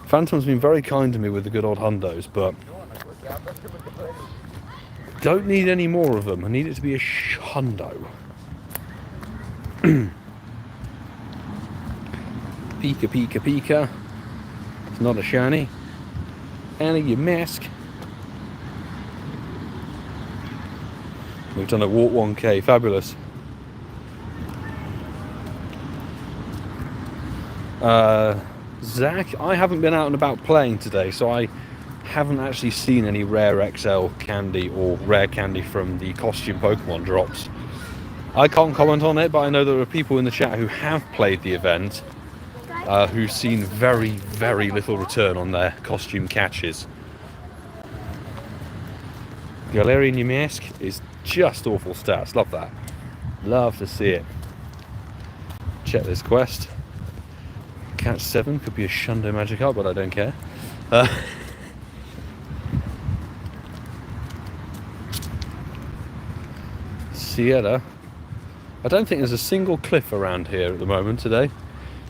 Phantom's been very kind to me with the good old hundos, but don't need any more of them. I need it to be a hundo. Pika, pika, pika. It's not a shiny. And a Yamask. We've done a walk 1k. Fabulous. Zach, I haven't been out and about playing today, so I haven't actually seen any rare XL candy or rare candy from the costume Pokemon drops. I can't comment on it, but I know there are people in the chat who have played the event who've seen very, very little return on their costume catches. Galarian Yamask is just awful stats. Love that. Love to see it. Check this quest. Catch 7 could be a Shundo Magikarp, but I don't care. Sierra, I don't think there's a single cliff around here at the moment today,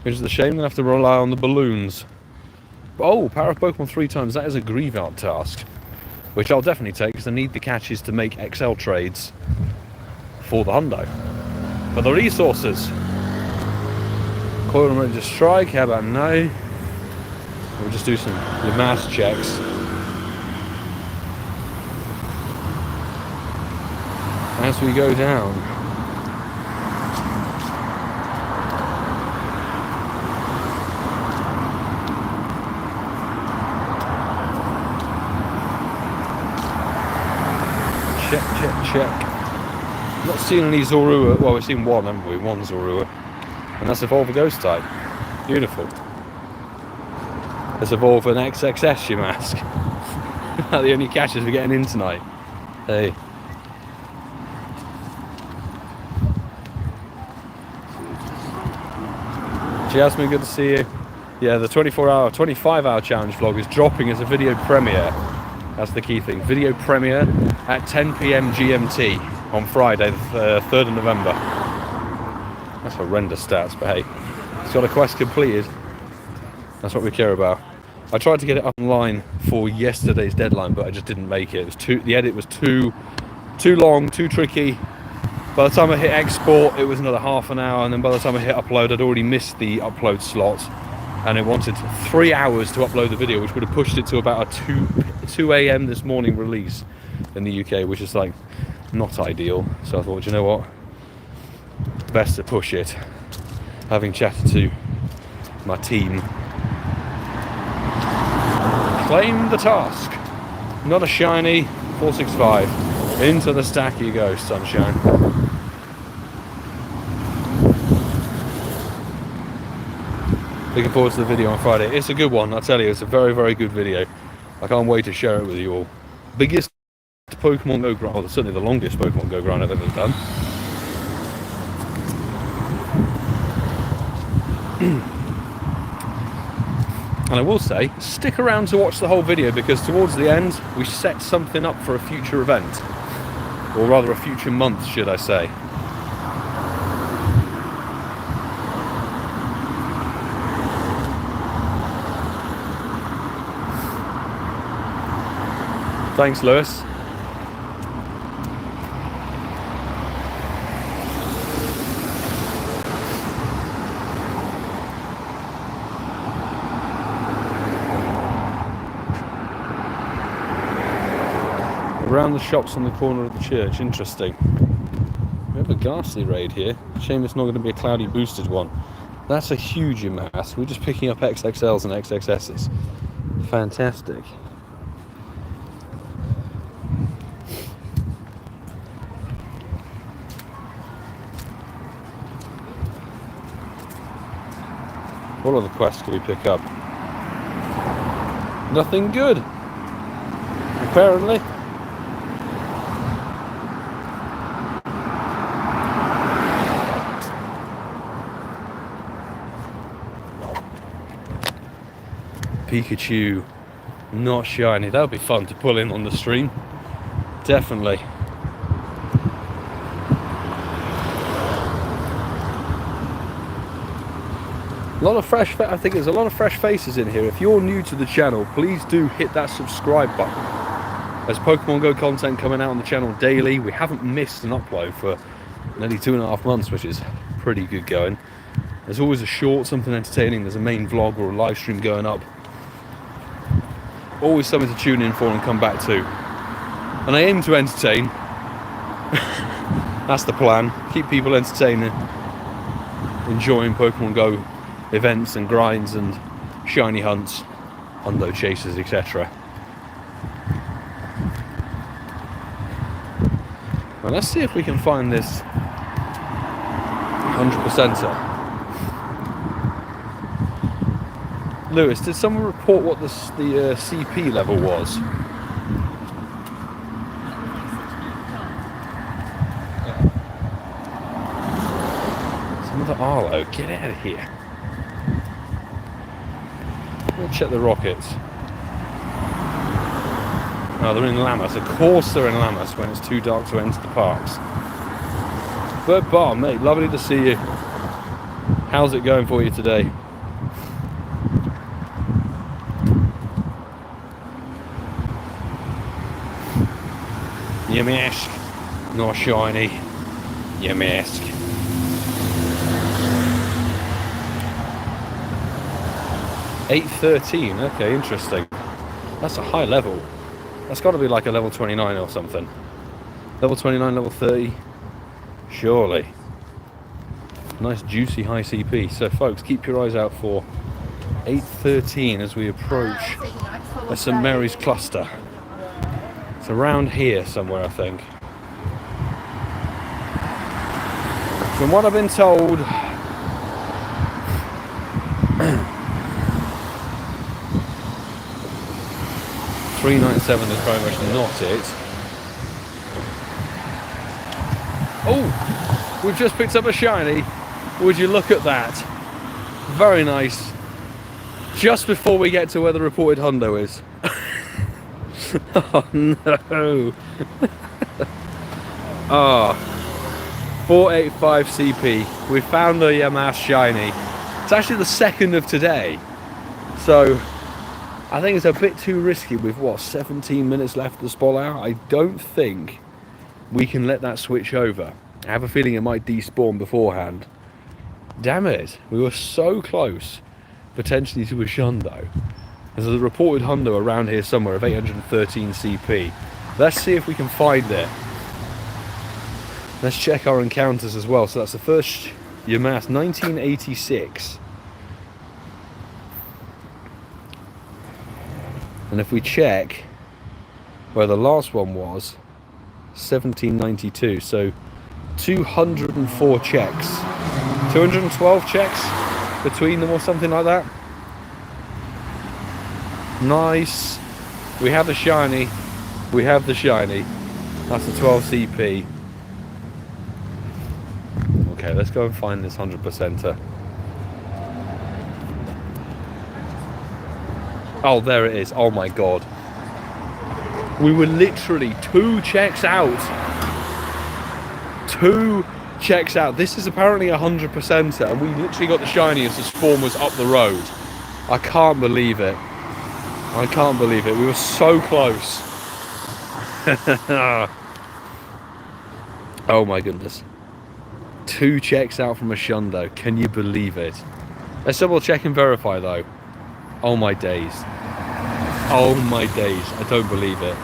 which is a shame. I'm going to have to rely on the balloons. Oh, power of Pokemon 3 times. That is a Grievard task, which I'll definitely take because I need the catches to make XL trades for the hundo. For the resources. Coil ready to strike. How about no? We'll just do some Yamask checks. As we go down. Check. Not seen any Zorua. Well, we've seen one, haven't we? One Zorua. And that's Evolve a Ghost type. Beautiful. Let's evolve an XXS Yamask. That's the only catches we're getting in tonight. Hey. Jasmine, good to see you. Yeah, the 25-hour challenge vlog is dropping as a video premiere. That's the key thing. Video premiere at 10 PM GMT on Friday, the 3rd of November. That's horrendous stats, but hey, it's got a quest completed. That's what we care about. I tried to get it online for yesterday's deadline, but I just didn't make it. The edit was too long, too tricky. By the time I hit export, it was another half an hour, and then by the time I hit upload, I'd already missed the upload slot, and it wanted 3 hours to upload the video, which would have pushed it to about a 2 AM this morning release in the UK, which is like not ideal. So I thought, you know what, best to push it. Having chatted to my team, claim the task. Not a shiny 465. Into the stack you go, sunshine. Looking forward to the video on Friday. It's a good one, I tell you. It's a very, very good video. I can't wait to share it with you all. Biggest Pokemon Go grind, well, certainly the longest Pokemon Go grind I've ever done. And I will say, stick around to watch the whole video, because towards the end we set something up for a future event, or rather a future month, should I say. Thanks, Lewis. Around the shops on the corner of the church. Interesting. We have a ghastly raid here. Shame it's not going to be a cloudy boosted one. That's a huge Yamask. We're just picking up XXLs and XXSs. Fantastic. What other quests can we pick up? Nothing good, apparently. Pikachu, not shiny. That would be fun to pull in on the stream. Definitely. A lot of fresh, I think there's a lot of fresh faces in here. If you're new to the channel, please do hit that subscribe button. There's Pokemon Go content coming out on the channel daily. We haven't missed an upload for nearly 2.5 months, which is pretty good going. There's always a short, something entertaining. There's a main vlog or a live stream going up. Always something to tune in for and come back to. And I aim to entertain. That's the plan. Keep people entertaining, enjoying Pokemon Go events and grinds and shiny hunts, hundo chases, etc. Well, let's see if we can find this 100%er. Lewis, did someone report what the CP level was? Some of the Arlo, get out of here. We'll check the rockets. Oh, they're in Lammas. Of course they're in Lammas when it's too dark to enter the parks. But Bar, mate, lovely to see you. How's it going for you today? Yamask, not shiny. Yamask. $8.13. Okay, interesting. That's a high level. That's got to be like a level 29 or something. Level 29, level 30. Surely. Nice juicy high CP. So folks, keep your eyes out for 8.13 as we approach a St Mary's cluster. It's around here somewhere, I think. From what I've been told, $3.97 is very much not it. Oh, we've just picked up a shiny. Would you look at that? Very nice. Just before we get to where the reported hundo is. Oh no. Ah, 485 CP. We found the Yamask shiny. It's actually the second of today. So I think it's a bit too risky with what, 17 minutes left of the spot hour. I don't think we can let that switch over. I have a feeling it might despawn beforehand. Damn it, we were so close potentially to a shundo. There's a reported hundo around here somewhere of 813 CP. Let's see if we can find it. Let's check our encounters as well. So that's the first Yamask, 1986. And if we check where the last one was, 1792. So 204 checks. 212 checks between them or something like that. Nice. We have the shiny. We have the shiny. That's a 12 CP. Okay, let's go and find this 100%er. Oh, there it is. Oh my god. We were literally 2 checks out. 2 checks out. This is apparently a 100%er, and we literally got the shiny as the spawn was up the road. I can't believe it. I can't believe it. We were so close. Oh my goodness. 2 checks out from a shundo. Can you believe it? Let's double check and verify though. Oh my days. Oh my days. I don't believe it.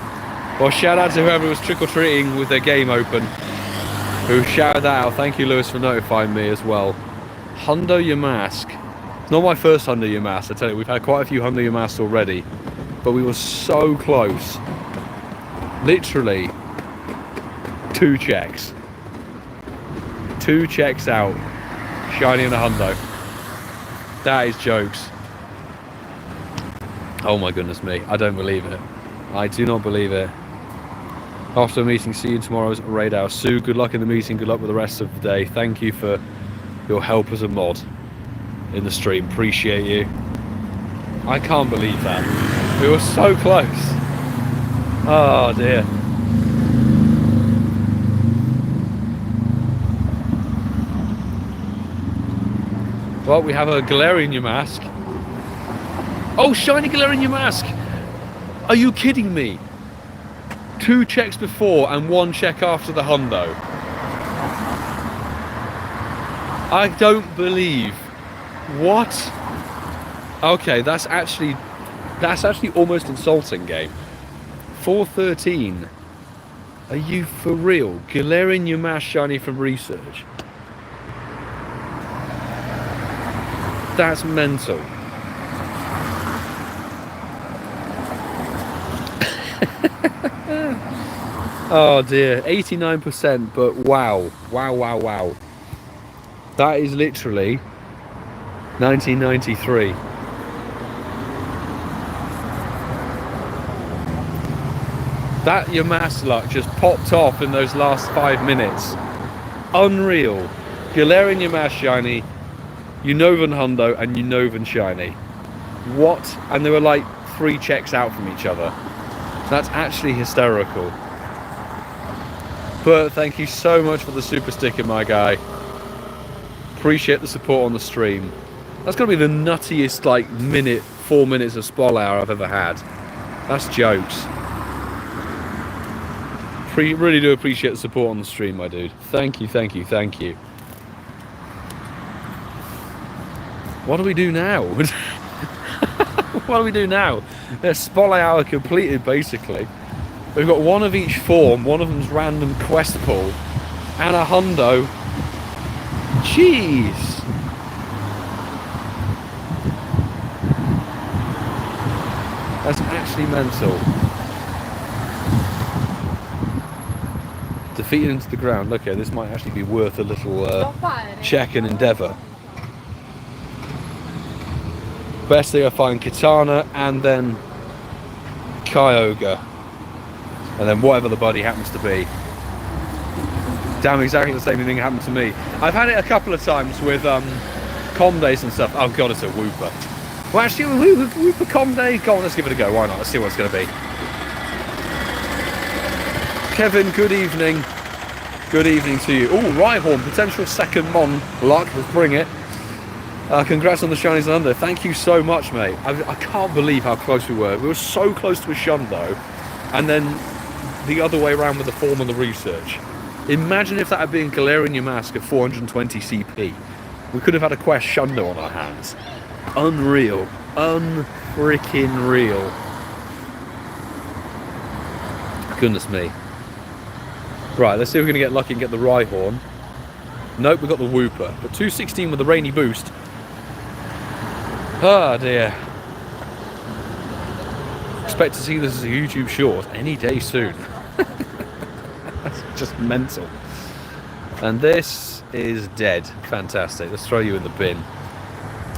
Well, shout out to whoever was trick-or-treating with their game open, who shouted that out. Thank you, Lewis, for notifying me as well. Hundo Yamask. It's not my first Hundo Yamask, I tell you. We've had quite a few Hundo Yamasks already, but we were so close. Literally 2 checks. 2 checks out. Shiny and a hundo. That is jokes. Oh my goodness me. I don't believe it. I do not believe it. After the meeting, see you tomorrow's raid hour. Sue, good luck in the meeting. Good luck with the rest of the day. Thank you for your help as a mod in the stream. Appreciate you. I can't believe that. We were so close. Oh dear. Well, we have a Galarian Yamask. Oh, shiny Galarian Yamask! Are you kidding me? 2 checks before and 1 check after the hundo. I don't believe. What? Okay, that's actually almost insulting, game. 413. Are you for real? Galarian Yamask shiny from research. That's mental. Oh dear, 89%, but wow. Wow. That is literally 1993. That Yamask luck just popped off in those last 5 minutes. Unreal. Galarian Yamask shiny, Unovan hundo, and Unovan shiny. What? And they were like 3 checks out from each other. That's actually hysterical. But thank you so much for the super sticker, my guy. Appreciate the support on the stream. That's going to be the nuttiest, like, 4 minutes of Spol Hour I've ever had. That's jokes. Really do appreciate the support on the stream, my dude. Thank you, thank you, thank you. What do we do now? What do we do now? There's Spol Hour completed, basically. We've got one of each form. One of them's random quest pull. And a hundo. Jeez. That's actually mental. Defeated into the ground. Okay, this might actually be worth a little check and endeavour. Best thing I find Katana and then Kyogre. And then whatever the buddy happens to be. Damn, exactly the same thing happened to me. I've had it a couple of times with com days and stuff. Oh god, it's a Wooper. Well, actually, Wooper com day. Go on, let's give it a go. Why not? Let's see what it's going to be. Kevin, good evening. Good evening to you. Oh, Rhyhorn, potential second Mon luck. Let's bring it. Congrats on the shinies and under. Thank you so much, mate. I can't believe how close we were. We were so close to a Shundo, and then the other way around with the form and the research. Imagine if that had been Galarian Yamask at 420 CP. We could have had a quest Shundo on our hands. Unreal. Unfreaking real. Goodness me. Right, let's see if we're going to get lucky and get the Rhyhorn. Nope, we got the Wooper. But 216 with the rainy boost. Ah, dear. Expect to see this as a YouTube short any day soon. That's just mental. And this is dead. Fantastic. Let's throw you in the bin.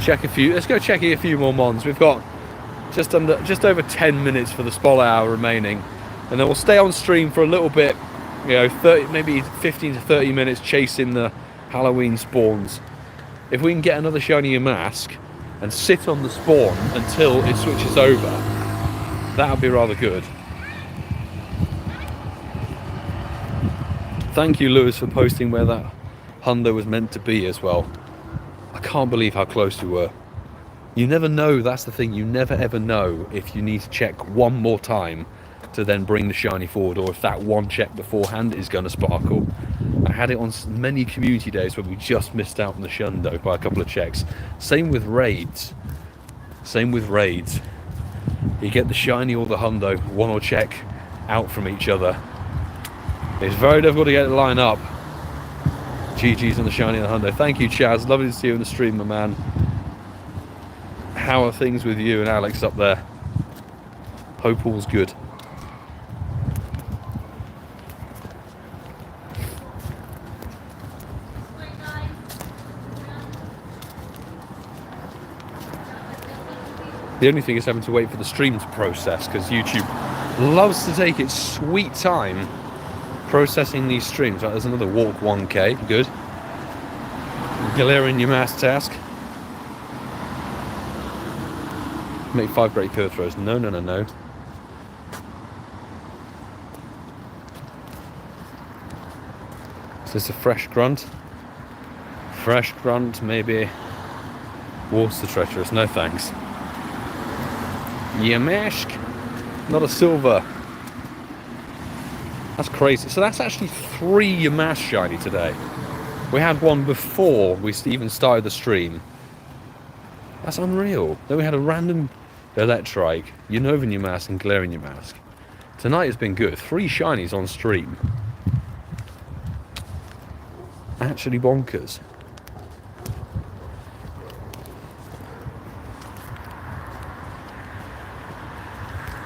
Check a few. Let's go check a few more mons. We've got just over 10 minutes for the Spol Hour remaining, and then we'll stay on stream for a little bit. You know, maybe 15 to 30 minutes chasing the Halloween spawns. If we can get another shiny Yamask and sit on the spawn until it switches over, that would be rather good. Thank you, Lewis, for posting where that hundo was meant to be as well. I can't believe how close we were. You never know, that's the thing, you never ever know if you need to check one more time to then bring the shiny forward, or if that one check beforehand is going to sparkle. I had it on many community days where we just missed out on the Shundo by a couple of checks. Same with raids. Same with raids. You get the shiny or the hundo, one or check out from each other. It's very difficult to get it to line up. GG's on the shiny and the hundo. Thank you, Chaz. Lovely to see you in the stream, my man. How are things with you and Alex up there? Hope all's good. The only thing is having to wait for the stream to process, because YouTube loves to take its sweet time processing these streams. Right, there's another walk 1k, good. Galarian Yamask task. Make 5 great curve throws. No, no, no, no. Is this a fresh grunt? Fresh grunt, maybe. Water treacherous, no thanks. Yamask, not a silver. That's crazy. So that's actually 3 Yamask shiny today. We had one before we even started the stream. That's unreal. Then we had a random Electrike, Unovan Yamask and Galarian Yamask. Tonight has been good. 3 shinies on stream. Actually bonkers.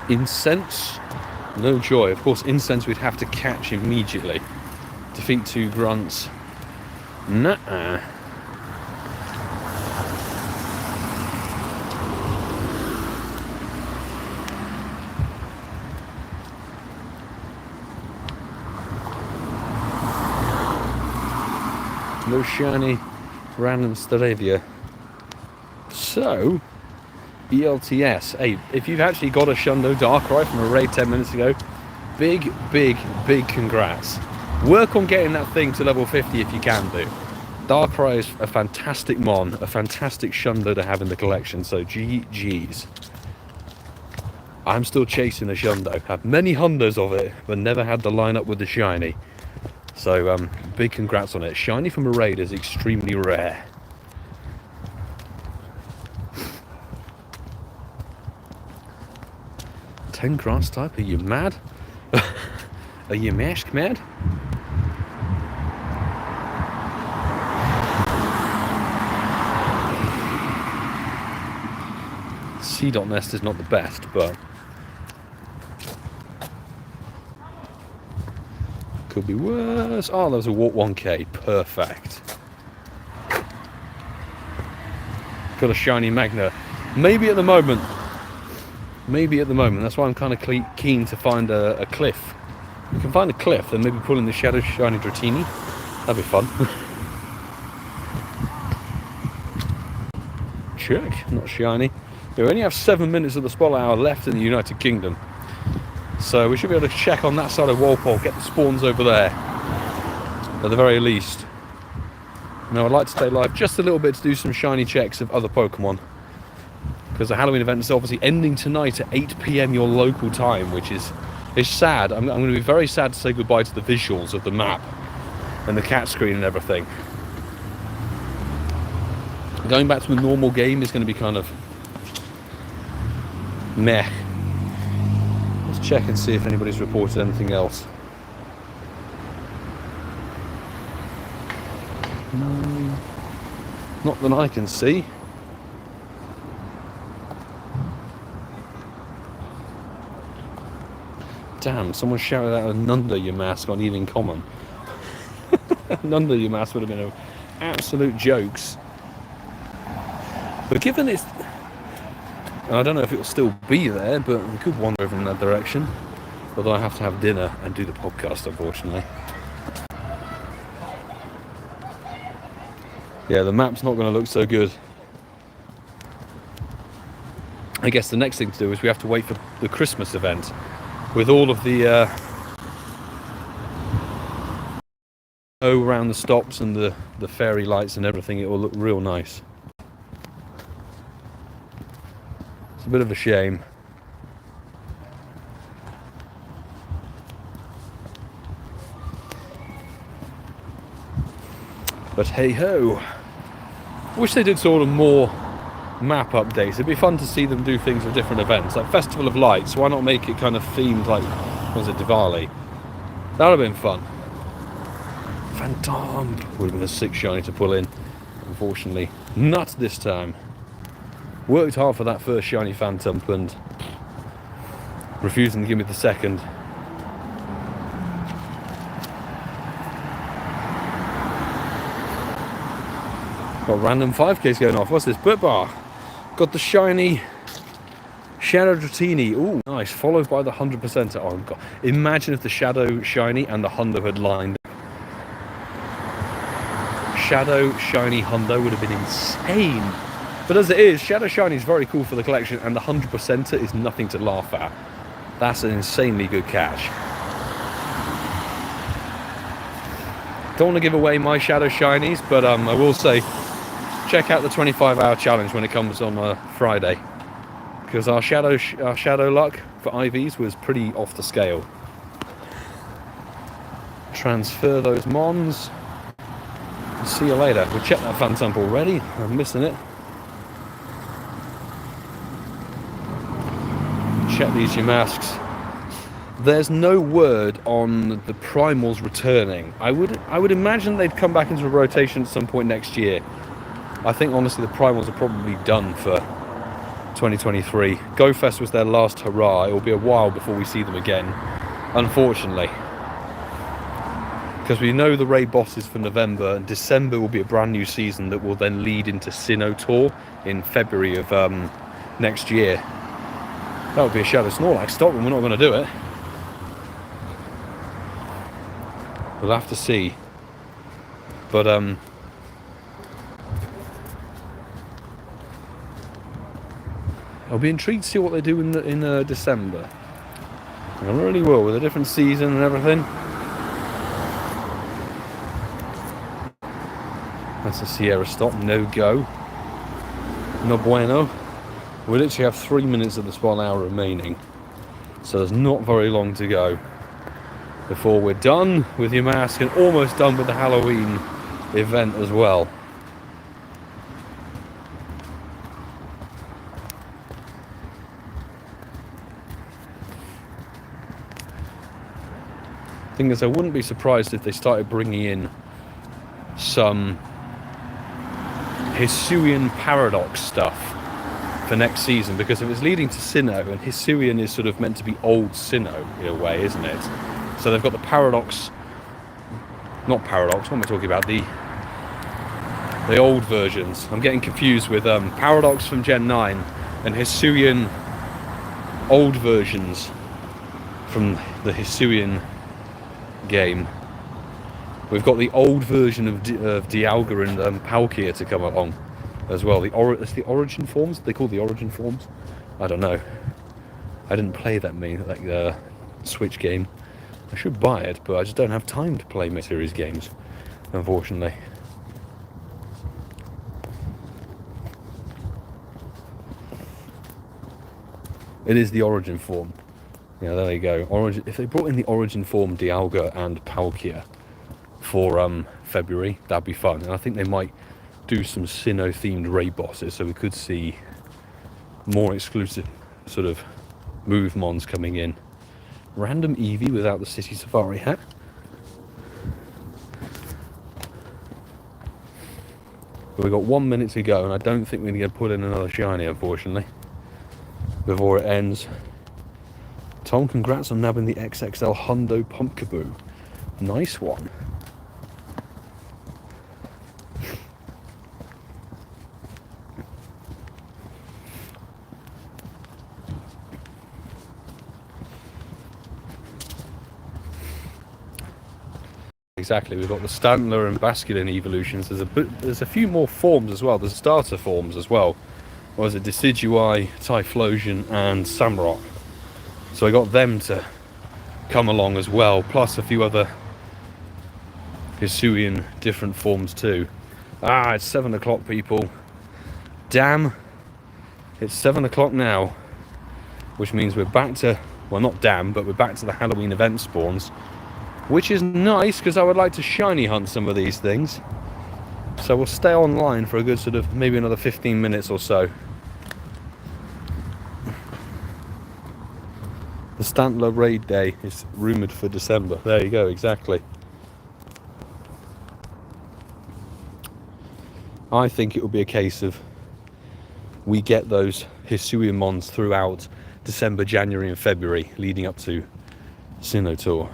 Incense, no joy. Of course, Incense we'd have to catch immediately. Defeat 2 grunts. Nuh-uh. No shiny random Staravia. So ELTS. Hey, if you've actually got a Shundo Darkrai from a raid 10 minutes ago, big congrats. Work on getting that thing to level 50 if you can do. Darkrai is a fantastic mon, a fantastic Shundo to have in the collection, so GG's. I'm still chasing a Shundo. Have many hundos of it, but never had the lineup with the shiny. So big congrats on it. Shiny from a raid is extremely rare. Ten grass type, are you mad? Are you Yamask mad? C.Nest is not the best, but could be worse. Oh, there was a Walk 1K. Perfect. Got a shiny Magna. Maybe at the moment. Maybe at the moment. That's why I'm kind of keen to find a cliff. If we can find a cliff, then maybe pull in the Shadow Shiny Dratini. That'd be fun. Check. Not shiny. We only have 7 minutes of the spotlight hour left in the United Kingdom. So we should be able to check on that side of Walpole, get the spawns over there, at the very least. Now I'd like to stay live just a little bit to do some shiny checks of other Pokemon. Because the Halloween event is obviously ending tonight at 8 PM your local time, which is sad. I'm going to be very sad to say goodbye to the visuals of the map and the cat screen and everything. Going back to a normal game is going to be kind of meh. Let's check and see if anybody's reported anything else. No, not that I can see. Damn, someone shouted out a Nunda Yamask on Evening Common. Nunda Yamask would have been absolute jokes. But given it's... I don't know if it will still be there, but we could wander over in that direction. Although I have to have dinner and do the podcast, unfortunately. Yeah, the map's not going to look so good. I guess the next thing to do is we have to wait for the Christmas event. With all of the around the stops and the fairy lights and everything, it will look real nice. It's a bit of a shame. But hey ho. I wish they did sort of more map updates. It'd be fun to see them do things with different events, like Festival of Lights. Why not make it kind of themed like, was it Diwali? That would have been fun. Phantom would have been a sick shiny to pull in. Unfortunately, not this time. Worked hard for that first shiny Phantom and refusing to give me the second. Got random 5Ks going off. What's this? Burt Bar. Got the shiny Shadow Dratini. Ooh, nice. Followed by the 100%. Oh, God. Imagine if the Shadow Shiny and the Hundo had lined. Shadow Shiny Hundo would have been insane. But as it is, Shadow Shiny is very cool for the collection, and the 100%er is nothing to laugh at. That's an insanely good catch. Don't want to give away my Shadow Shinies, but I will say, check out the 25-hour challenge when it comes on Friday, because our shadow luck for IVs was pretty off the scale. Transfer those mons. See you later. We'll check that Phantom already. I'm missing it. Check these Yamasks. There's no word on the primals returning. I would imagine they'd come back into a rotation at some point next year. I think honestly the primals are probably done for 2023. GoFest was their last hurrah. It will be a while before we see them again, unfortunately. Because we know the raid bosses for November, and December will be a brand new season that will then lead into Sinnoh Tour in February of next year. That would be a Shadow Snorlax stop, and we're not going to do it. We'll have to see. But I'll be intrigued to see what they do in December. I really will, with a different season and everything. That's a Sierra stop, no go. No bueno. We literally have 3 minutes of the spawn hour remaining. So there's not very long to go before we're done with Yamask and almost done with the Halloween event as well. Thing is, I wouldn't be surprised if they started bringing in some Hisuian Paradox stuff for next season, because if it's leading to Sinnoh, and Hisuian is sort of meant to be old Sinnoh in a way, isn't it? So they've got the Paradox, not Paradox, what am I talking about? The old versions. I'm getting confused with Paradox from Gen 9 and Hisuian old versions from the Hisuian game. We've got the old version of Dialga and Palkia to come along as well. It's the Origin forms. They call the Origin forms. I don't know. I didn't play that Switch game. I should buy it, but I just don't have time to play series games, unfortunately. It is the Origin form. Yeah, there you go. Origin. If they brought in the Origin form Dialga and Palkia for February, that'd be fun. And I think they might do some Sinnoh themed raid bosses, so we could see more exclusive sort of move mons coming in. Random Eevee without the City Safari hat. But we've got 1 minute to go, and I don't think we're going to put in another shiny, unfortunately, before it ends. Tom, congrats on nabbing the XXL Hundo Pumpkaboo. Nice one. Exactly, we've got the Stantler and Basculin evolutions. There's a few more forms as well. There's starter forms as well. What was it? Decidueye, Typhlosion and Samrock. So I got them to come along as well, plus a few other Hisuian different forms too. Ah, it's 7 o'clock, people. Damn, it's 7 o'clock now, which means we're back to, well, not damn, but we're back to the Halloween event spawns, which is nice because I would like to shiny hunt some of these things. So we'll stay online for a good sort of maybe another 15 minutes or so. The Stantler raid day is rumoured for December. There you go, exactly. I think it will be a case of we get those Hisuian mons throughout December, January and February leading up to Sinnoh Tour.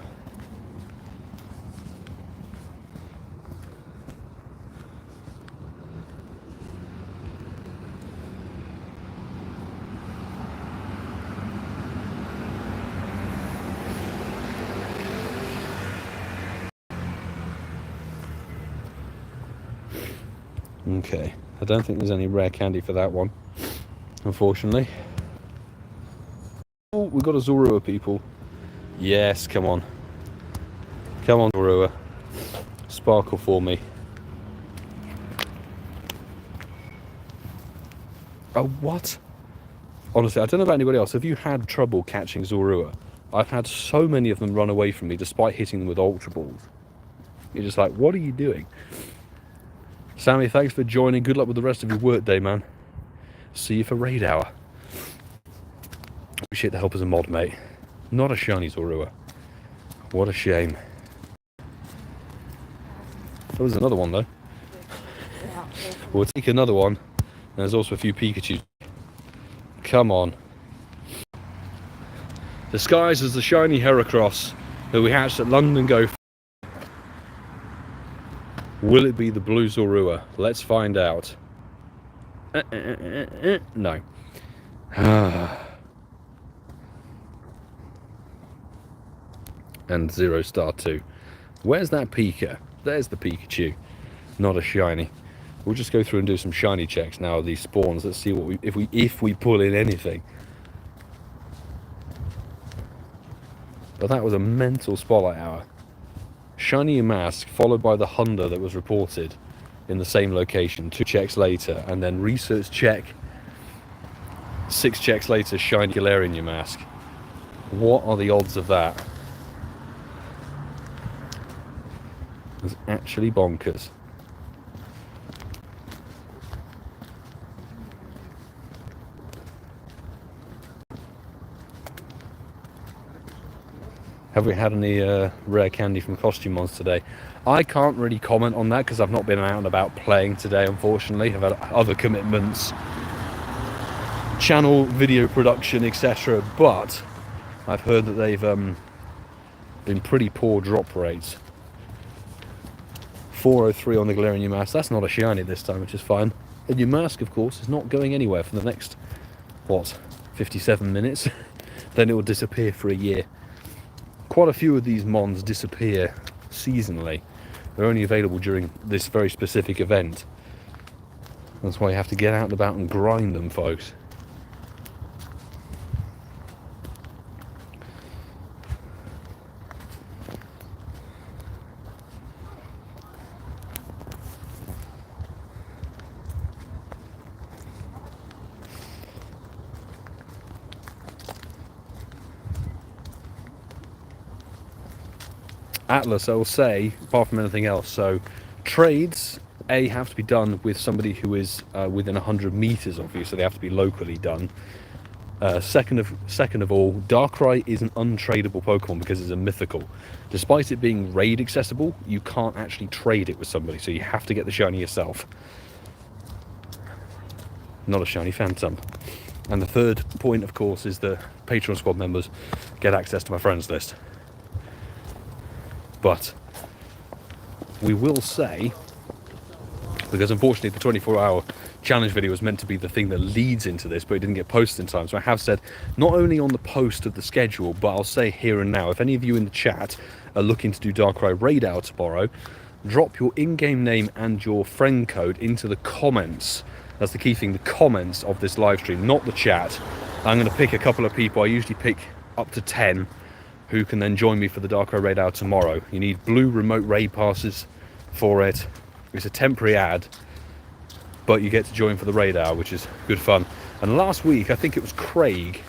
Okay, I don't think there's any rare candy for that one, unfortunately. Oh, we've got a Zorua, people. Yes, come on. Come on, Zorua. Sparkle for me. Oh, what? Honestly, I don't know about anybody else. Have you had trouble catching Zorua? I've had so many of them run away from me despite hitting them with Ultra Balls. You're just like, what are you doing? Sammy, thanks for joining. Good luck with the rest of your work day, man. See you for raid hour. Appreciate the help as a mod, mate. Not a shiny Zorua. What a shame. Oh, there's another one, though. We'll take another one. And there's also a few Pikachu. Come on. Disguised as the shiny Heracross that we hatched at London Go. Will it be the blue Zorua? Let's find out. No. And 0 star 2. Where's that Pika? There's the Pikachu. Not a shiny. We'll just go through and do some shiny checks now of these spawns. Let's see what if we pull in anything. But that was a mental spotlight hour. Shiny Yamask, followed by the Honda that was reported. in the same location 2 checks later, and then research check 6 checks later shiny Galarian Yamask. What are the odds of that? It's actually bonkers. Have we had any rare candy from Costume Mons today? I can't really comment on that because I've not been out and about playing today, unfortunately. I've had other commitments, channel, video production, etc. But I've heard that they've been pretty poor drop rates. 403 on the Galarian Yamask. That's not a shiny this time, which is fine. And Yamask, of course, is not going anywhere for the next, what, 57 minutes? Then it will disappear for a year. Quite a few of these mons disappear seasonally. They're only available during this very specific event. That's why you have to get out and about and grind them, folks. Atlas, I will say, apart from anything else, so trades have to be done with somebody who is within 100 meters of you, so they have to be locally done. Second of all, Darkrai is an untradeable Pokemon because it's a mythical. Despite it being raid accessible, you can't actually trade it with somebody, so you have to get the shiny yourself. Not a shiny Phantom. And the third point, of course, is the Patreon squad members get access to my friends list. But we will say, because unfortunately the 24-hour challenge video was meant to be the thing that leads into this, but it didn't get posted in time, so I have said, not only on the post of the schedule, but I'll say here and now, if any of you in the chat are looking to do Darkrai Raid Hour tomorrow, drop your in-game name and your friend code into the comments. That's the key thing, the comments of this live stream, not the chat. I'm going to pick a couple of people. I usually pick up to 10 who can then join me for the Darkrai Raid Hour tomorrow. You need blue remote raid passes for it. It's a temporary ad, but you get to join for the Raid Hour, which is good fun. And last week, I think it was Craig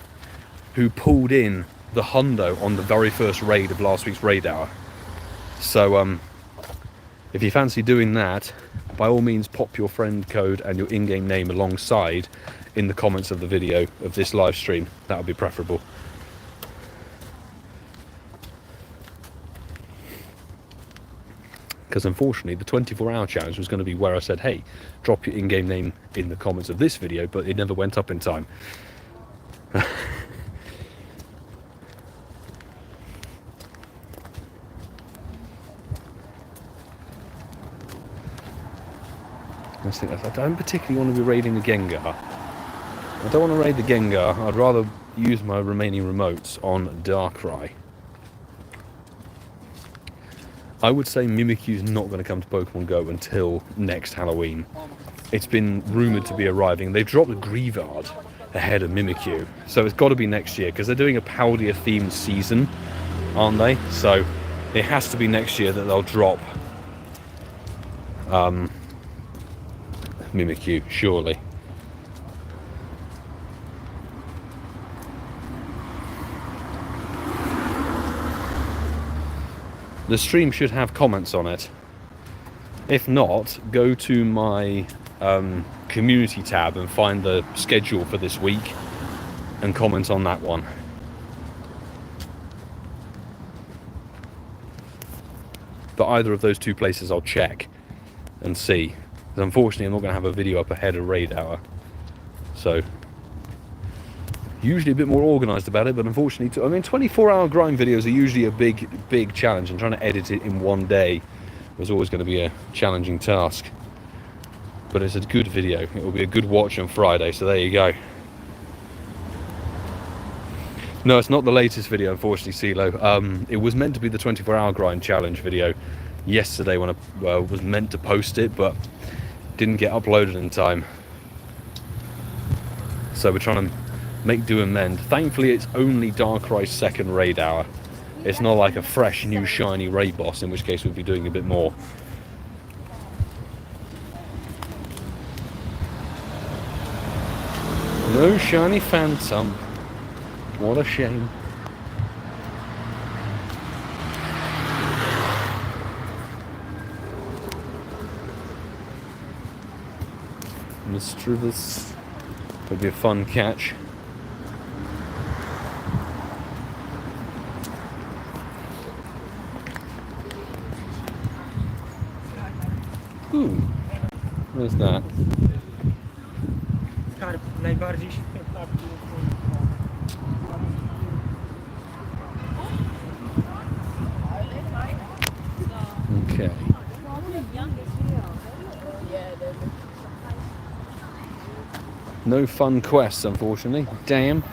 who pulled in the hundo on the very first raid of last week's Raid Hour. So if you fancy doing that, by all means pop your friend code and your in-game name alongside in the comments of the video of this live stream. That would be preferable. Because unfortunately the 24-hour challenge was going to be where I said, hey, drop your in-game name in the comments of this video, but it never went up in time. I don't particularly want to be raiding the Gengar. I don't want to raid the Gengar. I'd rather use my remaining remotes on Darkrai. I would say Mimikyu's not going to come to Pokemon Go until next Halloween. It's been rumoured to be arriving. They've dropped Grievard ahead of Mimikyu, so it's got to be next year, because they're doing a Paldea themed season, aren't they? So it has to be next year that they'll drop Mimikyu, surely. The stream should have comments on it. If not, go to my community tab and find the schedule for this week and comment on that one. But either of those two places I'll check and see. Because unfortunately I'm not going to have a video up ahead of Raid Hour. So usually a bit more organised about it, but unfortunately, I mean, 24-hour grind videos are usually a big challenge, and trying to edit it in one day was always going to be a challenging task. But it's a good video. It will be a good watch on Friday, so there you go. No, it's not the latest video, unfortunately, CeeCeeismad. It was meant to be the 24-hour grind challenge video yesterday when I was meant to post it, but didn't get uploaded in time. So we're trying to make do and mend. Thankfully, it's only Darkrai's second Raid Hour. It's not like a fresh, new, shiny raid boss, in which case we'd be doing a bit more. No shiny phantom. What a shame. Mischievous. Could be a fun catch. Ooh, where's that? Okay. No fun quests, unfortunately. Damn.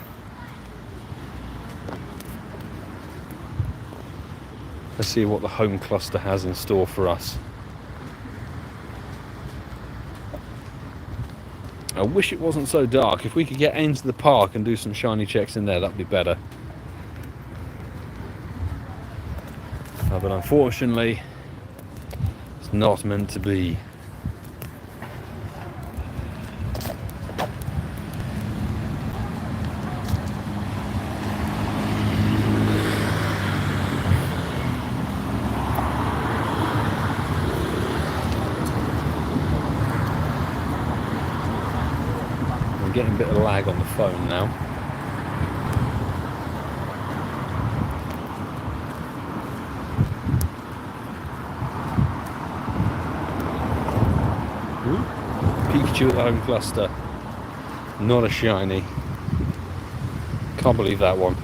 Let's see what the home cluster has in store for us. I wish it wasn't so dark. If we could get into the park and do some shiny checks in there, that'd be better. But unfortunately, it's not meant to be. Getting a bit of lag on the phone now. Ooh. Pikachu at the home cluster. Not a shiny. Can't believe that one.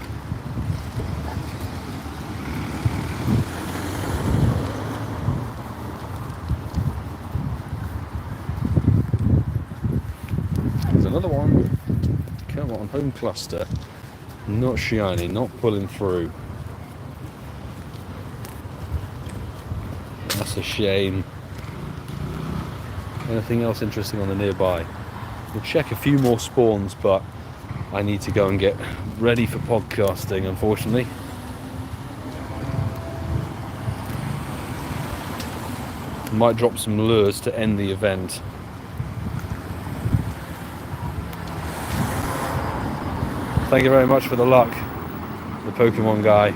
Another one. Come on, home cluster. Not shiny, not pulling through. That's a shame. Anything else interesting on the nearby? We'll check a few more spawns, but I need to go and get ready for podcasting, unfortunately. Might drop some lures to end the event. Thank you very much for the luck, the Pokemon guy.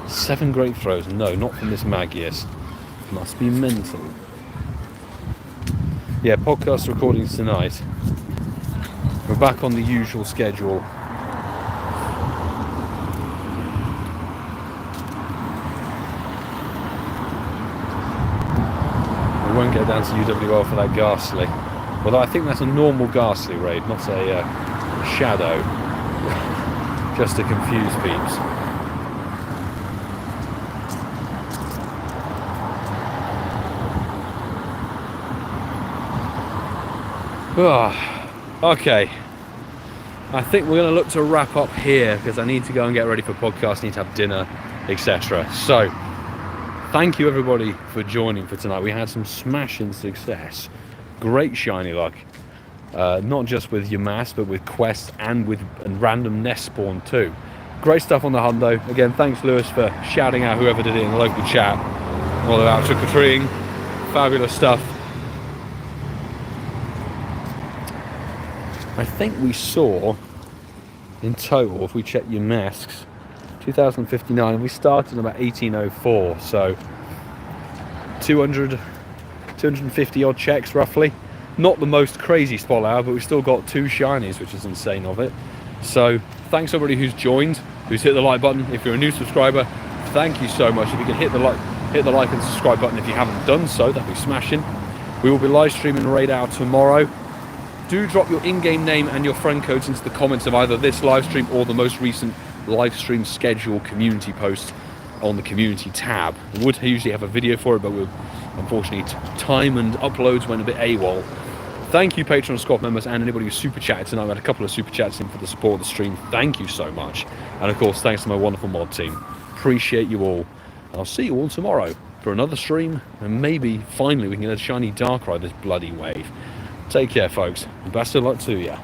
7 great throws. No, not from this Magius. Must be mental. Yeah, podcast recordings tonight. We're back on the usual schedule. We won't get down to UWL for that Ghastly. Although I think that's a normal Ghastly raid, not a shadow. Just to confuse peeps. Okay. I think we're going to look to wrap up here because I need to go and get ready for podcast, need to have dinner, etc. So, thank you everybody for joining for tonight. We had some smashing success. Great shiny luck, not just with Yamask, but with quests and random nest spawn too. Great stuff on the hunt though. Again, thanks Lewis for shouting out whoever did it in the local chat. All about trick-or-treating. Fabulous stuff. I think we saw, in total, if we check Yamasks, 2059, and we started in about 1804, so 250 odd checks roughly. Not the most crazy spot hour, but we've still got 2 shinies, which is insane of it. So thanks everybody who's joined, who's hit the like button. If you're a new subscriber, thank you so much. If you can hit the like and subscribe button if you haven't done so, that'd be smashing. We will be live streaming Raid Hour tomorrow. Do drop your in-game name and your friend codes into the comments of either this live stream or the most recent live stream schedule community post on the community tab. We would usually have a video for it, but unfortunately time and uploads went a bit AWOL. Thank you Patreon squad members and anybody who super chatted tonight. We had a couple of super chats in for the support of the stream. Thank you so much. And of course thanks to my wonderful mod team. Appreciate you all. I'll see you all tomorrow for another stream, and maybe finally we can get a shiny Darkrai this bloody wave. Take care folks, and best of luck to ya.